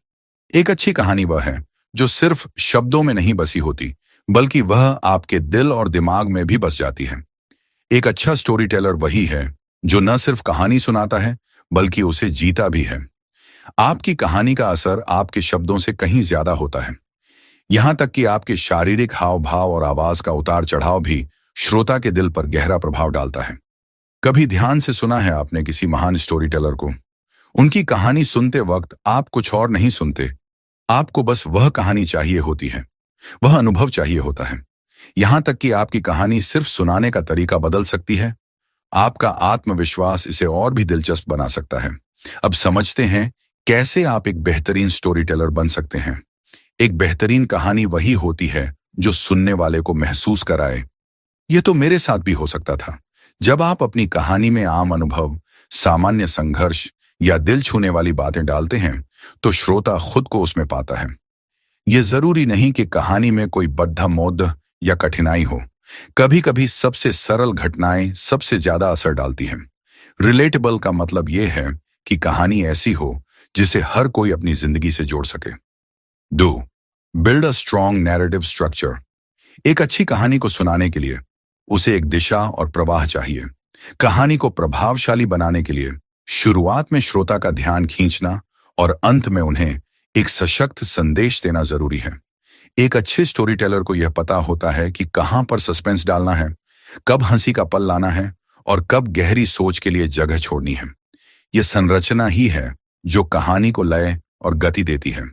एक अच्छी कहानी वह है जो सिर्फ शब्दों में नहीं बसी होती, बल्कि वह आपके दिल और दिमाग में भी बस जाती है। एक अच्छा स्टोरी टेलर वही है जो न सिर्फ कहानी सुनाता है, बल्कि उसे जीता भी है। आपकी कहानी का असर आपके शब्दों से कहीं ज्यादा होता है। यहां तक कि आपके शारीरिक हाव भाव और आवाज का उतार चढ़ाव भी श्रोता के दिल पर गहरा प्रभाव डालता है। कभी ध्यान से सुना है आपने किसी महान स्टोरी टेलर को? उनकी कहानी सुनते वक्त आप कुछ और नहीं सुनते, आपको बस वह कहानी चाहिए होती है, वह अनुभव चाहिए होता है। यहां तक कि आपकी कहानी सिर्फ सुनाने का तरीका बदल सकती है, आपका आत्मविश्वास इसे और भी दिलचस्प बना सकता है। अब समझते हैं कैसे आप एक बेहतरीन स्टोरी टेलर बन सकते हैं। एक बेहतरीन कहानी वही होती है जो सुनने वाले को महसूस कराए, यह तो मेरे साथ भी हो सकता था। जब आप अपनी कहानी में आम अनुभव, सामान्य संघर्ष या दिल छूने वाली बातें डालते हैं, तो श्रोता खुद को उसमें पाता है। यह जरूरी नहीं कि कहानी में कोई बद्धा मोद्ध या कठिनाई हो। कभी कभी सबसे सरल घटनाएं सबसे ज्यादा असर डालती हैं। रिलेटेबल का मतलब यह है कि कहानी ऐसी हो जिसे हर कोई अपनी जिंदगी से जोड़ सके। 2. Build a strong narrative structure. एक अच्छी कहानी को सुनाने के लिए उसे एक दिशा और प्रवाह चाहिए। कहानी को प्रभावशाली बनाने के लिए शुरुआत में श्रोता का ध्यान खींचना और अंत में उन्हें एक सशक्त संदेश देना जरूरी है। एक अच्छे स्टोरी टेलर को यह पता होता है कि कहां पर सस्पेंस डालना है, कब हंसी का पल लाना है और कब गहरी सोच के लिए जगह छोड़नी है। यह संरचना ही है जो कहानी को लय और गति देती है।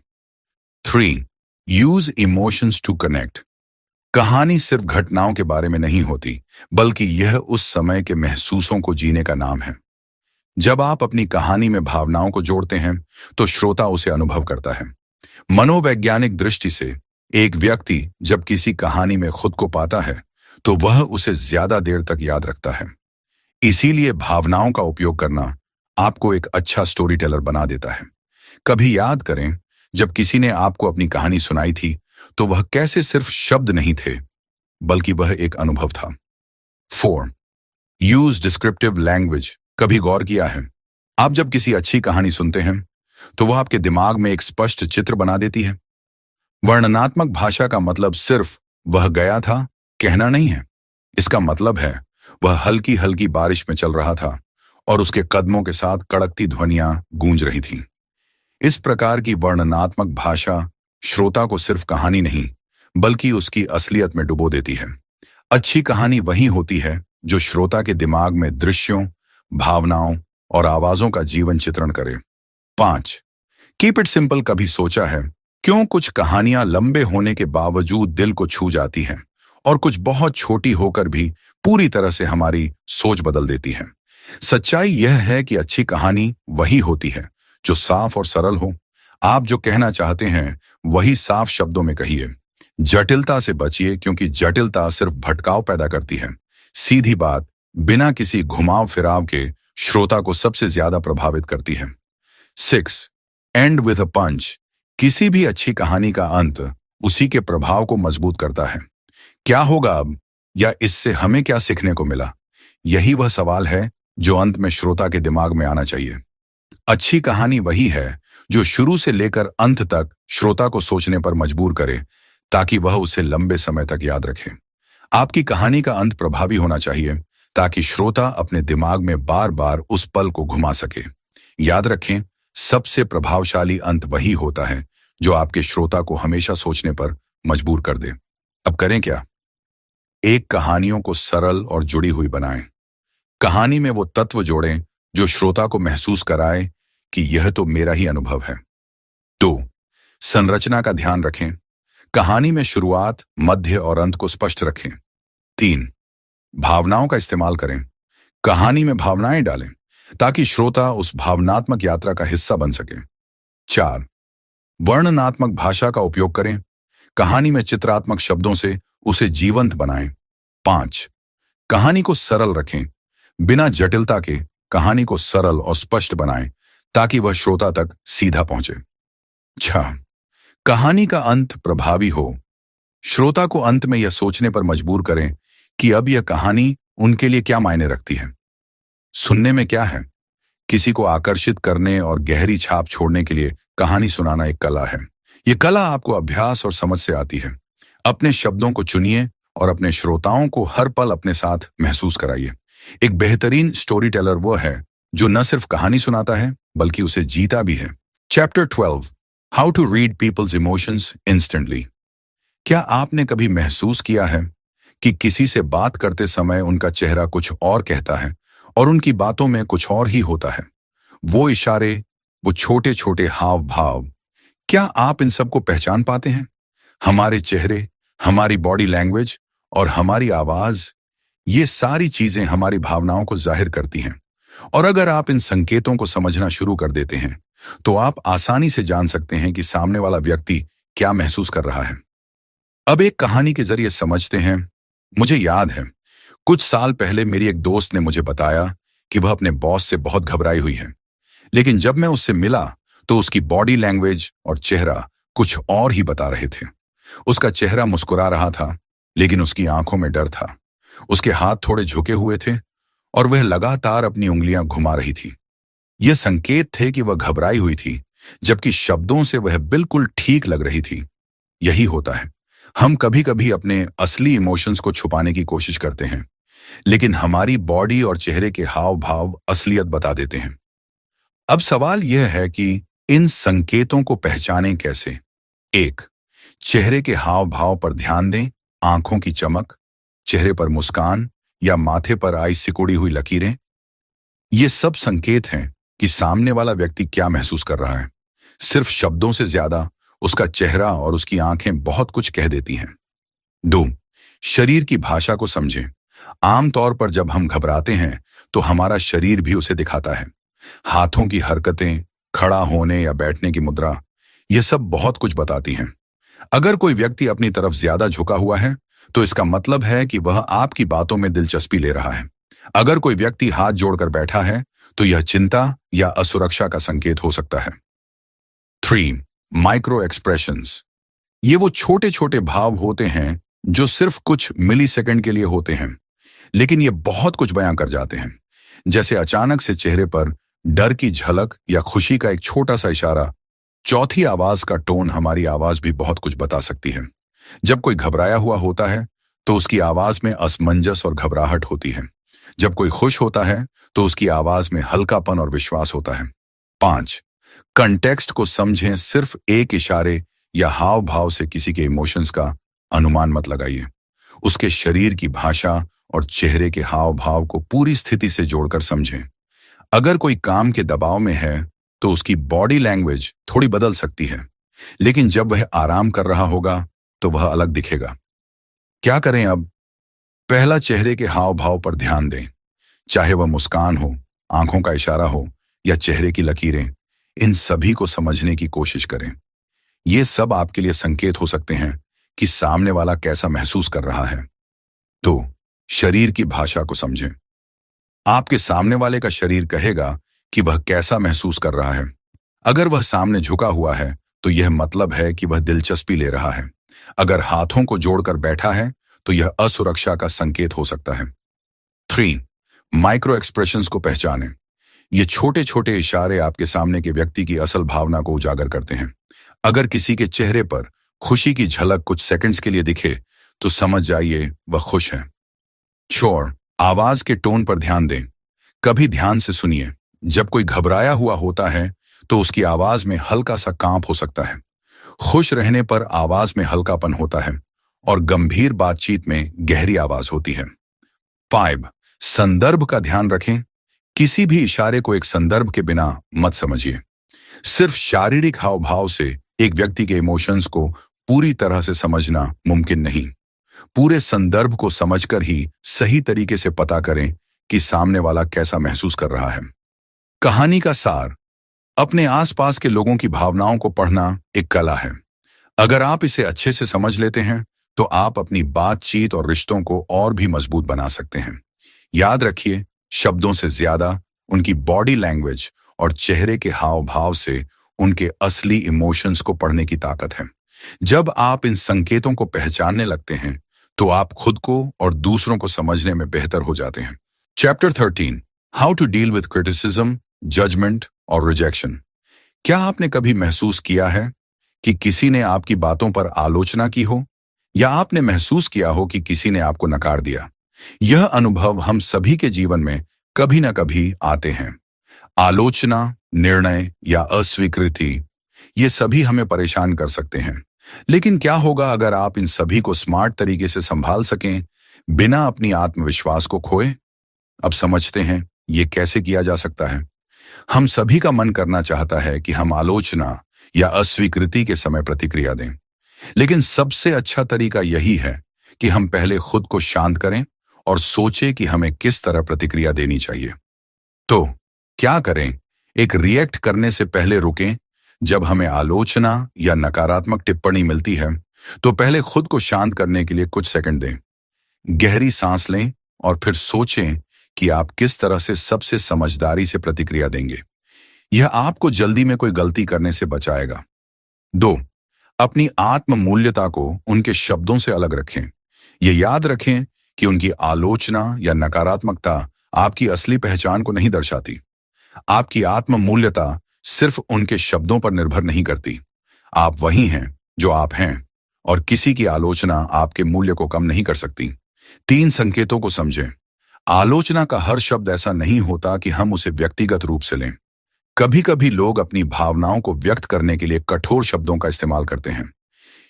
3. Use emotions to connect. कहानी सिर्फ घटनाओं के बारे में नहीं होती, बल्कि यह उस समय के महसूसों को जीने का नाम है। जब आप अपनी कहानी में भावनाओं को जोड़ते हैं, तो श्रोता उसे अनुभव करता है। मनोवैज्ञानिक दृष्टि से एक व्यक्ति जब किसी कहानी में खुद को पाता है, तो वह उसे ज्यादा देर तक याद रखता है। इसीलिए भावनाओं का उपयोग करना आपको एक अच्छा स्टोरी टेलर बना देता है। कभी याद करें, जब किसी ने आपको अपनी कहानी सुनाई थी, तो वह कैसे सिर्फ शब्द नहीं थे, बल्कि वह एक अनुभव था। 4. Use descriptive language. कभी गौर किया है, आप जब किसी अच्छी कहानी सुनते हैं, तो वह आपके दिमाग में एक स्पष्ट चित्र बना देती है। वर्णनात्मक भाषा का मतलब सिर्फ वह गया था कहना नहीं है। इसका मतलब है वह हल्की हल्की बारिश में चल रहा था और उसके कदमों के साथ कड़कती ध्वनियां गूंज रही थीं। इस प्रकार की वर्णनात्मक भाषा श्रोता को सिर्फ कहानी नहीं, बल्कि उसकी असलियत में डुबो देती है। अच्छी कहानी वही होती है जो श्रोता के दिमाग में दृश्यों, भावनाओं और आवाजों का जीवन चित्रण करे। 5. Keep it simple. कभी सोचा है क्यों कुछ कहानियां लंबे होने के बावजूद दिल को छू जाती हैं और कुछ बहुत छोटी होकर भी पूरी तरह से हमारी सोच बदल देती है? सच्चाई यह है कि अच्छी कहानी वही होती है जो साफ और सरल हो। आप जो कहना चाहते हैं वही साफ शब्दों में कहिए, जटिलता से बचिए, क्योंकि जटिलता सिर्फ भटकाव पैदा करती है। सीधी बात बिना किसी घुमाव फिराव के श्रोता को सबसे ज्यादा प्रभावित करती है। 6. एंड विथ अ पंच। किसी भी अच्छी कहानी का अंत उसी के प्रभाव को मजबूत करता है। क्या होगा अब, या इससे हमें क्या सीखने को मिला? यही वह सवाल है जो अंत में श्रोता के दिमाग में आना चाहिए। अच्छी कहानी वही है जो शुरू से लेकर अंत तक श्रोता को सोचने पर मजबूर करे, ताकि वह उसे लंबे समय तक याद रखे। आपकी कहानी का अंत प्रभावी होना चाहिए, ताकि श्रोता अपने दिमाग में बार बार उस पल को घुमा सके। याद रखें, सबसे प्रभावशाली अंत वही होता है जो आपके श्रोता को हमेशा सोचने पर मजबूर कर दे। अब करें क्या? एक, कहानियों को सरल और जुड़ी हुई बनाएं। कहानी में वो तत्व जोड़ें जो श्रोता को महसूस कराए कि यह तो मेरा ही अनुभव है। 2. संरचना का ध्यान रखें। कहानी में शुरुआत, मध्य और अंत को स्पष्ट रखें। 3. भावनाओं का इस्तेमाल करें। कहानी में भावनाएं डालें ताकि श्रोता उस भावनात्मक यात्रा का हिस्सा बन सके। 4. वर्णनात्मक भाषा का उपयोग करें। कहानी में चित्रात्मक शब्दों से उसे जीवंत बनाएं। 5. कहानी को सरल रखें। बिना जटिलता के कहानी को सरल और स्पष्ट बनाएं ताकि वह श्रोता तक सीधा पहुंचे। 6. कहानी का अंत प्रभावी हो। श्रोता को अंत में यह सोचने पर मजबूर करें कि अब यह कहानी उनके लिए क्या मायने रखती है। सुनने में क्या है? किसी को आकर्षित करने और गहरी छाप छोड़ने के लिए कहानी सुनाना एक कला है। यह कला आपको अभ्यास और समझ से आती है। अपने शब्दों को चुनिए और अपने श्रोताओं को हर पल अपने साथ महसूस कराइए। एक बेहतरीन स्टोरी टेलर वो है जो न सिर्फ कहानी सुनाता है बल्कि उसे जीता भी है। Chapter 12, how to read people's emotions instantly. क्या आपने कभी महसूस किया है कि किसी से बात करते समय उनका चेहरा कुछ और कहता है और उनकी बातों में कुछ और ही होता है? वो इशारे, वो छोटे छोटे हाव भाव, क्या आप इन सब को पहचान पाते हैं? हमारे चेहरे, हमारी बॉडी लैंग्वेज और हमारी आवाज, ये सारी चीजें हमारी भावनाओं को जाहिर करती हैं। और अगर आप इन संकेतों को समझना शुरू कर देते हैं तो आप आसानी से जान सकते हैं कि सामने वाला व्यक्ति क्या महसूस कर रहा है। अब एक कहानी के जरिए समझते हैं। मुझे याद है, कुछ साल पहले मेरी एक दोस्त ने मुझे बताया कि वह अपने बॉस से बहुत घबराई हुई है, लेकिन जब मैं उससे मिला तो उसकी बॉडी लैंग्वेज और चेहरा कुछ और ही बता रहे थे। उसका चेहरा मुस्कुरा रहा था, लेकिन उसकी आंखों में डर था। उसके हाथ थोड़े झुके हुए थे और वह लगातार अपनी उंगलियां घुमा रही थी। यह संकेत थे कि वह घबराई हुई थी, जबकि शब्दों से वह बिल्कुल ठीक लग रही थी। यही होता है, हम कभी कभी अपने असली इमोशंस को छुपाने की कोशिश करते हैं, लेकिन हमारी बॉडी और चेहरे के हाव भाव असलियत बता देते हैं। अब सवाल यह है कि इन संकेतों को पहचानें कैसे। 1. चेहरे के हाव भाव पर ध्यान दें। आंखों की चमक, चेहरे पर मुस्कान या माथे पर आई सिकुड़ी हुई लकीरें, ये सब संकेत हैं कि सामने वाला व्यक्ति क्या महसूस कर रहा है। सिर्फ शब्दों से ज्यादा उसका चेहरा और उसकी आंखें बहुत कुछ कह देती हैं। 2. शरीर की भाषा को समझें। आमतौर पर जब हम घबराते हैं तो हमारा शरीर भी उसे दिखाता है। हाथों की हरकतें, खड़ा होने या बैठने की मुद्रा, ये सब बहुत कुछ बताती हैं। अगर कोई व्यक्ति अपनी तरफ ज्यादा झुका हुआ है तो इसका मतलब है कि वह आपकी बातों में दिलचस्पी ले रहा है। अगर कोई व्यक्ति हाथ जोड़कर बैठा है तो यह चिंता या असुरक्षा का संकेत हो सकता है। 3. Micro expressions. ये वो छोटे छोटे भाव होते हैं जो सिर्फ कुछ मिलीसेकंड के लिए होते हैं, लेकिन ये बहुत कुछ बयां कर जाते हैं। जैसे अचानक से चेहरे पर डर की झलक या खुशी का एक छोटा सा इशारा। चौथी, आवाज का टोन। हमारी आवाज भी बहुत कुछ बता सकती है। जब कोई घबराया हुआ होता है तो उसकी आवाज में असमंजस और घबराहट होती है। जब कोई खुश होता है तो उसकी आवाज में हल्कापन और विश्वास होता है। 5. कंटेक्स्ट को समझें। सिर्फ एक इशारे या हाव भाव से किसी के इमोशंस का अनुमान मत लगाइए। उसके शरीर की भाषा और चेहरे के हाव भाव को पूरी स्थिति से जोड़कर समझें। अगर कोई काम के दबाव में है तो उसकी बॉडी लैंग्वेज थोड़ी बदल सकती है, लेकिन जब वह आराम कर रहा होगा तो वह अलग दिखेगा। क्या करें अब? पहला, चेहरे के हाव भाव पर ध्यान दें। चाहे वह मुस्कान हो, आंखों का इशारा हो या चेहरे की लकीरें, इन सभी को समझने की कोशिश करें। ये सब आपके लिए संकेत हो सकते हैं कि सामने वाला कैसा महसूस कर रहा है। तो शरीर की भाषा को समझें। आपके सामने वाले का शरीर कहेगा कि वह कैसा महसूस कर रहा है। अगर वह सामने झुका हुआ है तो यह मतलब है कि वह दिलचस्पी ले रहा है। अगर हाथों को जोड़कर बैठा है तो यह असुरक्षा का संकेत हो सकता है। 3. माइक्रो एक्सप्रेशंस को पहचानें। ये छोटे छोटे इशारे आपके सामने के व्यक्ति की असल भावना को उजागर करते हैं। अगर किसी के चेहरे पर खुशी की झलक कुछ सेकंड्स के लिए दिखे तो समझ जाइए वह खुश है। 4. आवाज के टोन पर ध्यान दें। कभी ध्यान से सुनिए। जब कोई घबराया हुआ होता है तो उसकी आवाज में हल्का सा कांप हो सकता है। खुश रहने पर आवाज में हल्कापन होता है और गंभीर बातचीत में गहरी आवाज होती है। 5. संदर्भ का ध्यान रखें। किसी भी इशारे को एक संदर्भ के बिना मत समझिए। सिर्फ शारीरिक हाव भाव से एक व्यक्ति के इमोशंस को पूरी तरह से समझना मुमकिन नहीं। पूरे संदर्भ को समझकर ही सही तरीके से पता करें कि सामने वाला कैसा महसूस कर रहा है। कहानी का सार। अपने आसपास के लोगों की भावनाओं को पढ़ना एक कला है। अगर आप इसे अच्छे से समझ लेते हैं तो आप अपनी बातचीत और रिश्तों को और भी मजबूत बना सकते हैं। याद रखिए, शब्दों से ज्यादा उनकी बॉडी लैंग्वेज और चेहरे के हाव भाव से उनके असली इमोशंस को पढ़ने की ताकत है। जब आप इन संकेतों को पहचानने लगते हैं तो आप खुद को और दूसरों को समझने में बेहतर हो जाते हैं। Chapter 13, how to deal with criticism, judgement और रिजेक्शन। क्या आपने कभी महसूस किया है कि किसी ने आपकी बातों पर आलोचना की हो, या आपने महसूस किया हो कि किसी ने आपको नकार दिया? यह अनुभव हम सभी के जीवन में कभी ना कभी आते हैं। आलोचना, निर्णय या अस्वीकृति, ये सभी हमें परेशान कर सकते हैं। लेकिन क्या होगा अगर आप इन सभी को स्मार्ट तरीके से संभाल सकें, बिना अपनी आत्मविश्वास को खोए? अब समझते हैं ये कैसे किया जा सकता है। हम सभी का मन करना चाहता है कि हम आलोचना या अस्वीकृति के समय प्रतिक्रिया दें, लेकिन सबसे अच्छा तरीका यही है कि हम पहले खुद को शांत करें और सोचें कि हमें किस तरह प्रतिक्रिया देनी चाहिए। तो क्या करें? एक रिएक्ट करने से पहले रुकें। जब हमें आलोचना या नकारात्मक टिप्पणी मिलती है तो पहले खुद को शांत करने के लिए कुछ सेकंड दें। गहरी सांस लें और फिर सोचें कि आप किस तरह से सबसे समझदारी से प्रतिक्रिया देंगे। यह आपको जल्दी में कोई गलती करने से बचाएगा। 2. अपनी आत्म मूल्यता को उनके शब्दों से अलग रखें। यह याद रखें कि उनकी आलोचना या नकारात्मकता आपकी असली पहचान को नहीं दर्शाती। आपकी आत्म मूल्यता सिर्फ उनके शब्दों पर निर्भर नहीं करती। आप वही हैं जो आप हैं, और किसी की आलोचना आपके मूल्य को कम नहीं कर सकती। 3 संकेतों को समझें। आलोचना का हर शब्द ऐसा नहीं होता कि हम उसे व्यक्तिगत रूप से लें। कभी कभी लोग अपनी भावनाओं को व्यक्त करने के लिए कठोर शब्दों का इस्तेमाल करते हैं।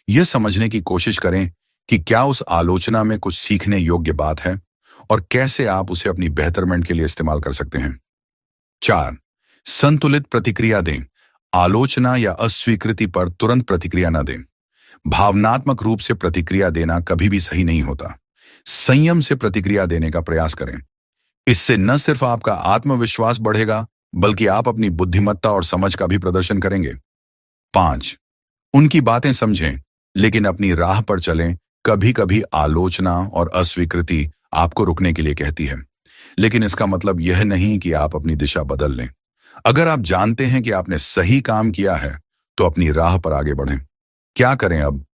यह समझने की कोशिश करें कि क्या उस आलोचना में कुछ सीखने योग्य बात है और कैसे आप उसे अपनी बेहतरमेंट के लिए इस्तेमाल कर सकते हैं। 4. संतुलित प्रतिक्रिया दें। आलोचना या अस्वीकृति पर तुरंत प्रतिक्रिया न दें। भावनात्मक रूप से प्रतिक्रिया देना कभी भी सही नहीं होता। संयम से प्रतिक्रिया देने का प्रयास करें। इससे न सिर्फ आपका आत्मविश्वास बढ़ेगा, बल्कि आप अपनी बुद्धिमत्ता और समझ का भी प्रदर्शन करेंगे। 5. उनकी बातें समझें, लेकिन अपनी राह पर चलें। कभी कभी आलोचना और अस्वीकृति आपको रुकने के लिए कहती है, लेकिन इसका मतलब यह नहीं कि आप अपनी दिशा बदल लें। अगर आप जानते हैं कि आपने सही काम किया है तो अपनी राह पर आगे बढ़ें। क्या करें अब?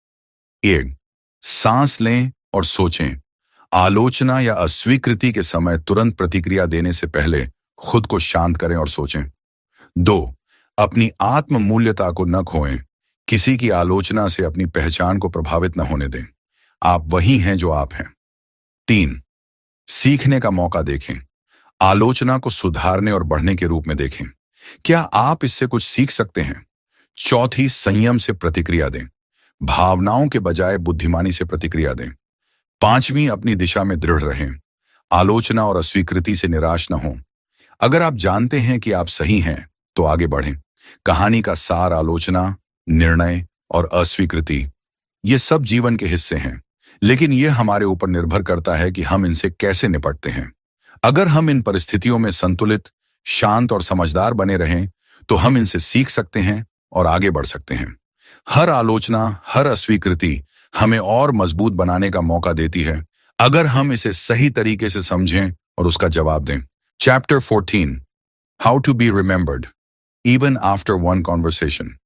1. सांस लें और सोचें। आलोचना या अस्वीकृति के समय तुरंत प्रतिक्रिया देने से पहले खुद को शांत करें और सोचें। 2. अपनी आत्म मूल्यता को न खोएं। किसी की आलोचना से अपनी पहचान को प्रभावित न होने दें। आप वही हैं जो आप हैं। 3. सीखने का मौका देखें। आलोचना को सुधारने और बढ़ने के रूप में देखें। क्या आप इससे कुछ सीख सकते हैं? 4. संयम से प्रतिक्रिया दें। भावनाओं के बजाय बुद्धिमानी से प्रतिक्रिया दें। 5. अपनी दिशा में दृढ़ रहें। आलोचना और अस्वीकृति से निराश न हों। अगर आप जानते हैं कि आप सही हैं तो आगे बढ़ें। कहानी का सार आलोचना, निर्णय और अस्वीकृति, ये सब जीवन के हिस्से हैं, लेकिन यह हमारे ऊपर निर्भर करता है कि हम इनसे कैसे निपटते हैं। अगर हम इन परिस्थितियों में संतुलित, शांत और समझदार बने रहें तो हम इनसे सीख सकते हैं और आगे बढ़ सकते हैं। हर आलोचना, हर अस्वीकृति हमें और मजबूत बनाने का मौका देती है अगर हम इसे सही तरीके से समझें और उसका जवाब दें। Chapter 14, how to be remembered even after one conversation.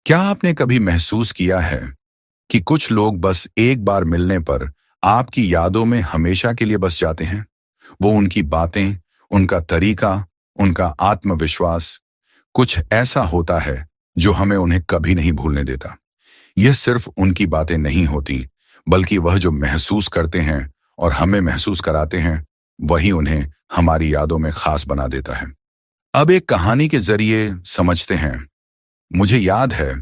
क्या आपने कभी महसूस किया है कि कुछ लोग बस एक बार मिलने पर आपकी यादों में हमेशा के लिए बस जाते हैं? वो उनकी बातें, उनका तरीका, उनका आत्मविश्वास, कुछ ऐसा होता है जो हमें उन्हें कभी नहीं भूलने देता। यह सिर्फ उनकी बातें नहीं होती, बल्कि वह जो महसूस करते हैं और हमें महसूस कराते हैं, वही उन्हें हमारी यादों में खास बना देता है। अब एक कहानी के जरिए समझते हैं। मुझे याद है,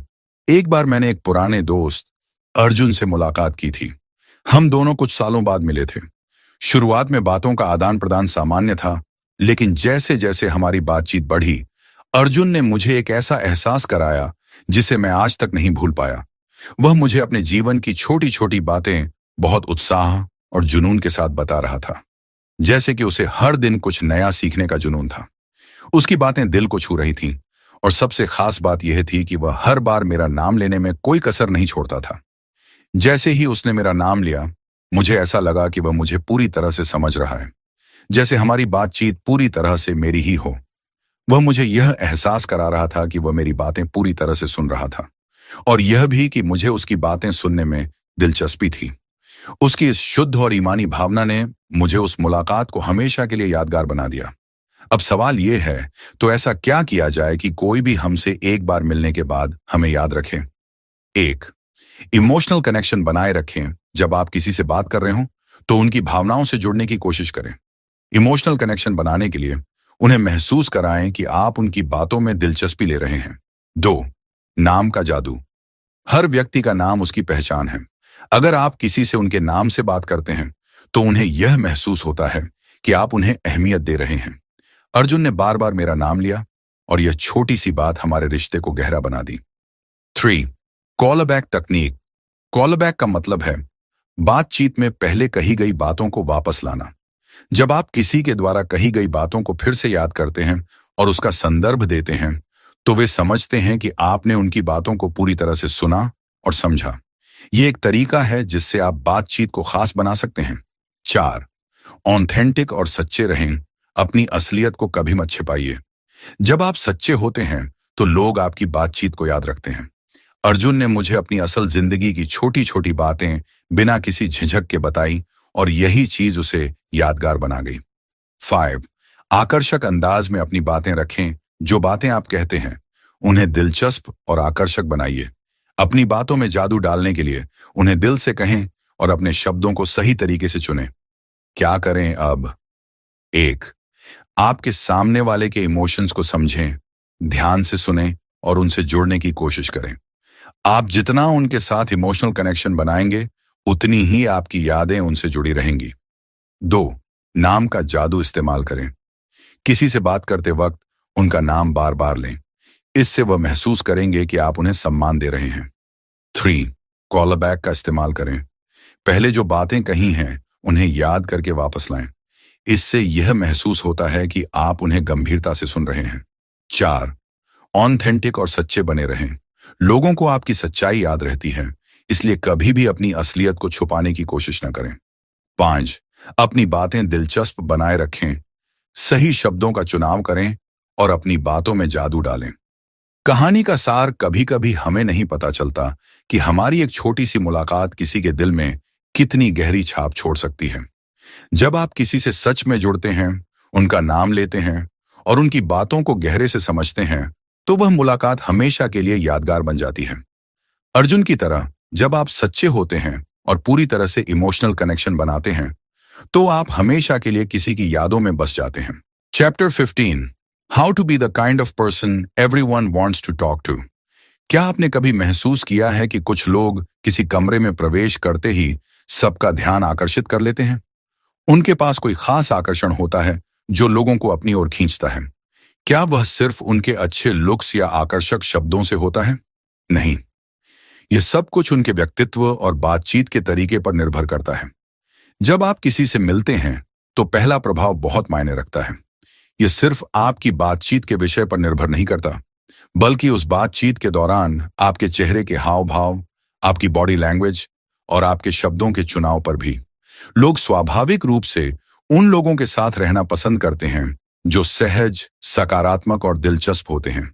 एक बार मैंने एक पुराने दोस्त अर्जुन से मुलाकात की थी। हम दोनों कुछ सालों बाद मिले थे। शुरुआत में बातों का आदान प्रदान सामान्य था, लेकिन जैसे जैसे हमारी बातचीत बढ़ी, अर्जुन ने मुझे एक ऐसा एहसास कराया जिसे मैं आज तक नहीं भूल पाया। वह मुझे अपने जीवन की छोटी छोटी बातें बहुत उत्साह और जुनून के साथ बता रहा था, जैसे कि उसे हर दिन कुछ नया सीखने का जुनून था। उसकी बातें दिल को छू रही थीं, और सबसे खास बात यह थी कि वह हर बार मेरा नाम लेने में कोई कसर नहीं छोड़ता था। जैसे ही उसने मेरा नाम लिया, मुझे ऐसा लगा कि वह मुझे पूरी तरह से समझ रहा है, जैसे हमारी बातचीत पूरी तरह से मेरी ही हो। वह मुझे यह एहसास करा रहा था कि वह मेरी बातें पूरी तरह से सुन रहा था, और यह भी कि मुझे उसकी बातें सुनने में दिलचस्पी थी। उसकी इस शुद्ध और ईमानी भावना ने मुझे उस मुलाकात को हमेशा के लिए यादगार बना दिया। अब सवाल यह है, तो ऐसा क्या किया जाए कि कोई भी हमसे एक बार मिलने के बाद हमें याद रखे? एक, इमोशनल कनेक्शन बनाए रखें। जब आप किसी से बात कर रहे हो, तो उनकी भावनाओं से जुड़ने की कोशिश करें। इमोशनल कनेक्शन बनाने के लिए उन्हें महसूस कराएं कि आप उनकी बातों में दिलचस्पी ले रहे हैं। दो, नाम का जादू। हर व्यक्ति का नाम उसकी पहचान है। अगर आप किसी से उनके नाम से बात करते हैं, तो उन्हें यह महसूस होता है कि आप उन्हें अहमियत दे रहे हैं। अर्जुन ने बार बार मेरा नाम लिया, और यह छोटी सी बात हमारे रिश्ते को गहरा बना दी। 3, कॉल बैक तकनीक। कॉल बैक का मतलब है बातचीत में पहले कही गई बातों को वापस लाना। जब आप किसी के द्वारा कही गई बातों को फिर से याद करते हैं और उसका संदर्भ देते हैं, तो वे समझते हैं कि आपने उनकी बातों को पूरी तरह से सुना और समझा। यह एक तरीका है जिससे आप बातचीत को खास बना सकते हैं। 4, ऑथेंटिक और सच्चे रहें। अपनी असलियत को कभी मत छिपाइए। जब आप सच्चे होते हैं, तो लोग आपकी बातचीत को याद रखते हैं। अर्जुन ने मुझे अपनी असल जिंदगी की छोटी छोटी बातें बिना किसी झिझक के बताई, और यही चीज उसे यादगार बना गई। 5, आकर्षक अंदाज में अपनी बातें रखें। जो बातें आप कहते हैं, उन्हें दिलचस्प और आकर्षक बनाइए। अपनी बातों में जादू डालने के लिए उन्हें दिल से कहें और अपने शब्दों को सही तरीके से चुनें। क्या करें अब? 1, आपके सामने वाले के इमोशंस को समझें, ध्यान से सुनें और उनसे जुड़ने की कोशिश करें। आप जितना उनके साथ इमोशनल कनेक्शन बनाएंगे, उतनी ही आपकी यादें उनसे जुड़ी रहेंगी। 2, नाम का जादू इस्तेमाल करें। किसी से बात करते वक्त उनका नाम बार बार लें। इससे वह महसूस करेंगे कि आप उन्हें सम्मान दे रहे हैं। 3, कॉल बैक का इस्तेमाल करें। पहले जो बातें कही हैं, उन्हें याद करके वापस लाएं। इससे यह महसूस होता है कि आप उन्हें गंभीरता से सुन रहे हैं। 4, ऑथेंटिक और सच्चे बने रहें। लोगों को आपकी सच्चाई याद रहती है, इसलिए कभी भी अपनी असलियत को छुपाने की कोशिश न करें। 5, अपनी बातें दिलचस्प बनाए रखें। सही शब्दों का चुनाव करें और अपनी बातों में जादू डालें। कहानी का सार, कभी कभी हमें नहीं पता चलता कि हमारी एक छोटी सी मुलाकात किसी के दिल में कितनी गहरी छाप छोड़ सकती है। जब आप किसी से सच में जुड़ते हैं, उनका नाम लेते हैं और उनकी बातों को गहरे से समझते हैं, तो वह मुलाकात हमेशा के लिए यादगार बन जाती है। अर्जुन की तरह जब आप सच्चे होते हैं और पूरी तरह से इमोशनल कनेक्शन बनाते हैं, तो आप हमेशा के लिए किसी की यादों में बस जाते हैं। Chapter 15, how to be the kind of person everyone wants to talk to. क्या आपने कभी महसूस किया है कि कुछ लोग किसी कमरे में प्रवेश करते ही सबका ध्यान आकर्षित कर लेते हैं? उनके पास कोई खास आकर्षण होता है जो लोगों को अपनी ओर खींचता है। क्या वह सिर्फ उनके अच्छे लुक्स या आकर्षक शब्दों से होता है? नहीं, यह सब कुछ उनके व्यक्तित्व और बातचीत के तरीके पर निर्भर करता है। जब आप किसी से मिलते हैं, तो पहला प्रभाव बहुत मायने रखता है। यह सिर्फ आपकी बातचीत के विषय पर निर्भर नहीं करता, बल्कि उस बातचीत के दौरान आपके चेहरे के हाव भाव, आपकी बॉडी लैंग्वेज और आपके शब्दों के चुनाव पर भी। लोग स्वाभाविक रूप से उन लोगों के साथ रहना पसंद करते हैं जो सहज, सकारात्मक और दिलचस्प होते हैं।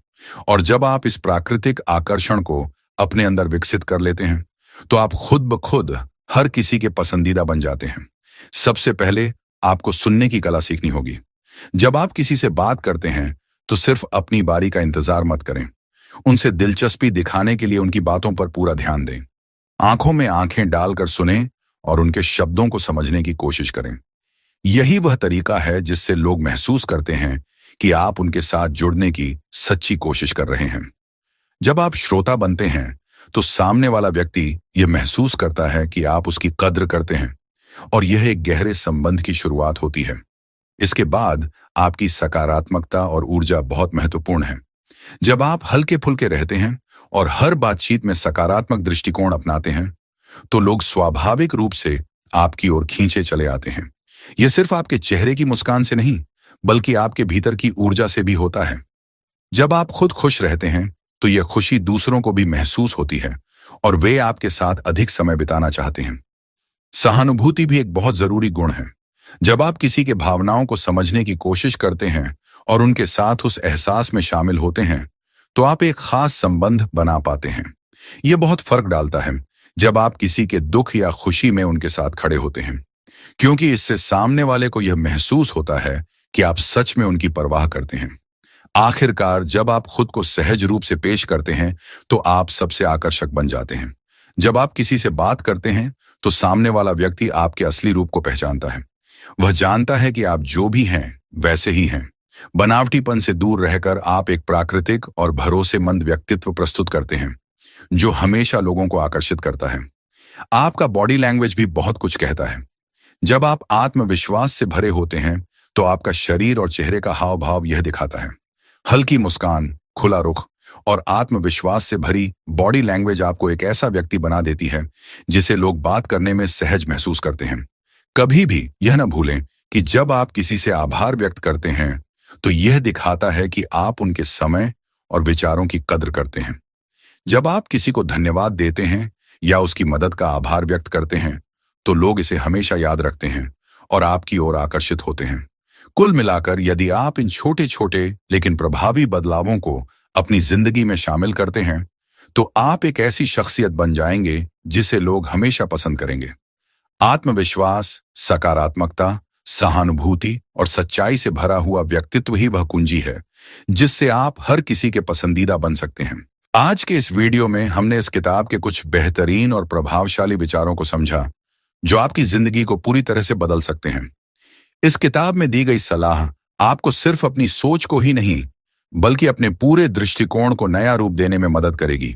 और जब आप इस प्राकृतिक आकर्षण को अपने अंदर विकसित कर लेते हैं, तो आप खुद ब खुद हर किसी के पसंदीदा बन जाते हैं। सबसे पहले आपको सुनने की कला सीखनी होगी। जब आप किसी से बात करते हैं, तो सिर्फ अपनी बारी का इंतजार मत करें। उनसे दिलचस्पी दिखाने के लिए उनकी बातों पर पूरा ध्यान दें। आंखों में आंखें डालकर सुनें और उनके शब्दों को समझने की कोशिश करें। यही वह तरीका है जिससे लोग महसूस करते हैं कि आप उनके साथ जुड़ने की सच्ची कोशिश कर रहे हैं। जब आप श्रोता बनते हैं, तो सामने वाला व्यक्ति यह महसूस करता है कि आप उसकी कद्र करते हैं और यह एक गहरे संबंध की शुरुआत होती है। इसके बाद आपकी सकारात्मकता और ऊर्जा बहुत महत्वपूर्ण है। जब आप हल्के फुल्के रहते हैं और हर बातचीत में सकारात्मक दृष्टिकोण अपनाते हैं, तो लोग स्वाभाविक रूप से आपकी ओर खींचे चले आते हैं। यह सिर्फ आपके चेहरे की मुस्कान से नहीं, बल्कि आपके भीतर की ऊर्जा से भी होता है। जब आप खुद खुश रहते हैं, तो यह खुशी दूसरों को भी महसूस होती है और वे आपके साथ अधिक समय बिताना चाहते हैं। सहानुभूति भी एक बहुत जरूरी गुण है। जब आप किसी के भावनाओं को समझने की कोशिश करते हैं और उनके साथ उस एहसास में शामिल होते हैं, तो आप एक खास संबंध बना पाते हैं। यह बहुत फर्क डालता है जब आप किसी के दुख या खुशी में उनके साथ खड़े होते हैं, क्योंकि इससे सामने वाले को यह महसूस होता है कि आप सच में उनकी परवाह करते हैं। आखिरकार, जब आप खुद को सहज रूप से पेश करते हैं, तो आप सबसे आकर्षक बन जाते हैं। जब आप किसी से बात करते हैं, तो सामने वाला व्यक्ति आपके असली रूप को पहचानता है। वह जानता है कि आप जो भी हैं, वैसे ही हैं। बनावटीपन से दूर रहकर आप एक प्राकृतिक और भरोसेमंद व्यक्तित्व प्रस्तुत करते हैं, जो हमेशा लोगों को आकर्षित करता है। आपका बॉडी लैंग्वेज भी बहुत कुछ कहता है। जब आप आत्मविश्वास से भरे होते हैं, तो आपका शरीर और चेहरे का हाव भाव यह दिखाता है। हल्की मुस्कान, खुला रुख और आत्मविश्वास से भरी बॉडी लैंग्वेज आपको एक ऐसा व्यक्ति बना देती है जिसे लोग बात करने में सहज महसूस करते हैं। कभी भी यह न भूलें कि जब आप किसी से आभार व्यक्त करते हैं, तो यह दिखाता है कि आप उनके समय और विचारों की कद्र करते हैं। जब आप किसी को धन्यवाद देते हैं या उसकी मदद का आभार व्यक्त करते हैं, तो लोग इसे हमेशा याद रखते हैं और आपकी ओर आकर्षित होते हैं। कुल मिलाकर, यदि आप इन छोटे छोटे लेकिन प्रभावी बदलावों को अपनी जिंदगी में शामिल करते हैं, तो आप एक ऐसी शख्सियत बन जाएंगे जिसे लोग हमेशा पसंद करेंगे। आत्मविश्वास, सकारात्मकता, सहानुभूति और सच्चाई से भरा हुआ व्यक्तित्व ही वह कुंजी है जिससे आप हर किसी के पसंदीदा बन सकते हैं। आज के इस वीडियो में हमने इस किताब के कुछ बेहतरीन और प्रभावशाली विचारों को समझा, जो आपकी जिंदगी को पूरी तरह से बदल सकते हैं। इस किताब में दी गई सलाह आपको सिर्फ अपनी सोच को ही नहीं, बल्कि अपने पूरे दृष्टिकोण को नया रूप देने में मदद करेगी।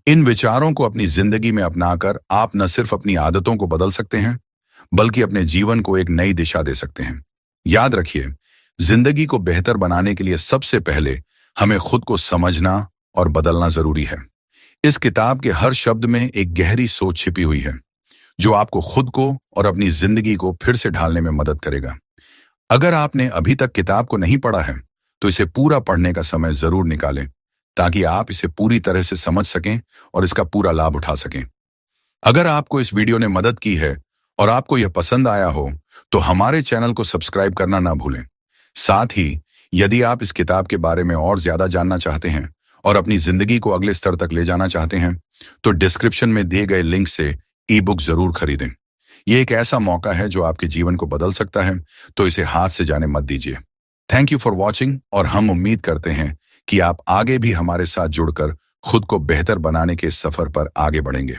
इन विचारों को अपनी जिंदगी में अपनाकर आप न सिर्फ अपनी आदतों को बदल सकते हैं, बल्कि अपने जीवन को एक नई दिशा दे सकते हैं। याद रखिए, जिंदगी को बेहतर बनाने के लिए सबसे पहले हमें खुद को समझना और बदलना जरूरी है। इस किताब के हर शब्द में एक गहरी सोच छिपी हुई है, जो आपको खुद को और अपनी जिंदगी को फिर से ढालने में मदद करेगा। अगर आपने अभी तक किताब को नहीं पढ़ा है, तो इसे पूरा पढ़ने का समय जरूर निकालें, ताकि आप इसे पूरी तरह से समझ सकें और इसका पूरा लाभ उठा सकें। अगर आपको इस वीडियो ने मदद की है और आपको यह पसंद आया हो, तो हमारे चैनल को सब्सक्राइब करना ना भूलें। साथ ही, यदि आप इस किताब के बारे में और ज्यादा जानना चाहते हैं और अपनी जिंदगी को अगले स्तर तक ले जाना चाहते हैं, तो डिस्क्रिप्शन में दिए गए लिंक से ई बुक जरूर खरीदें। यह एक ऐसा मौका है जो आपके जीवन को बदल सकता है, तो इसे हाथ से जाने मत दीजिए। थैंक यू फॉर वॉचिंग, और हम उम्मीद करते हैं कि आप आगे भी हमारे साथ जुड़कर खुद को बेहतर बनाने के इस सफर पर आगे बढ़ेंगे।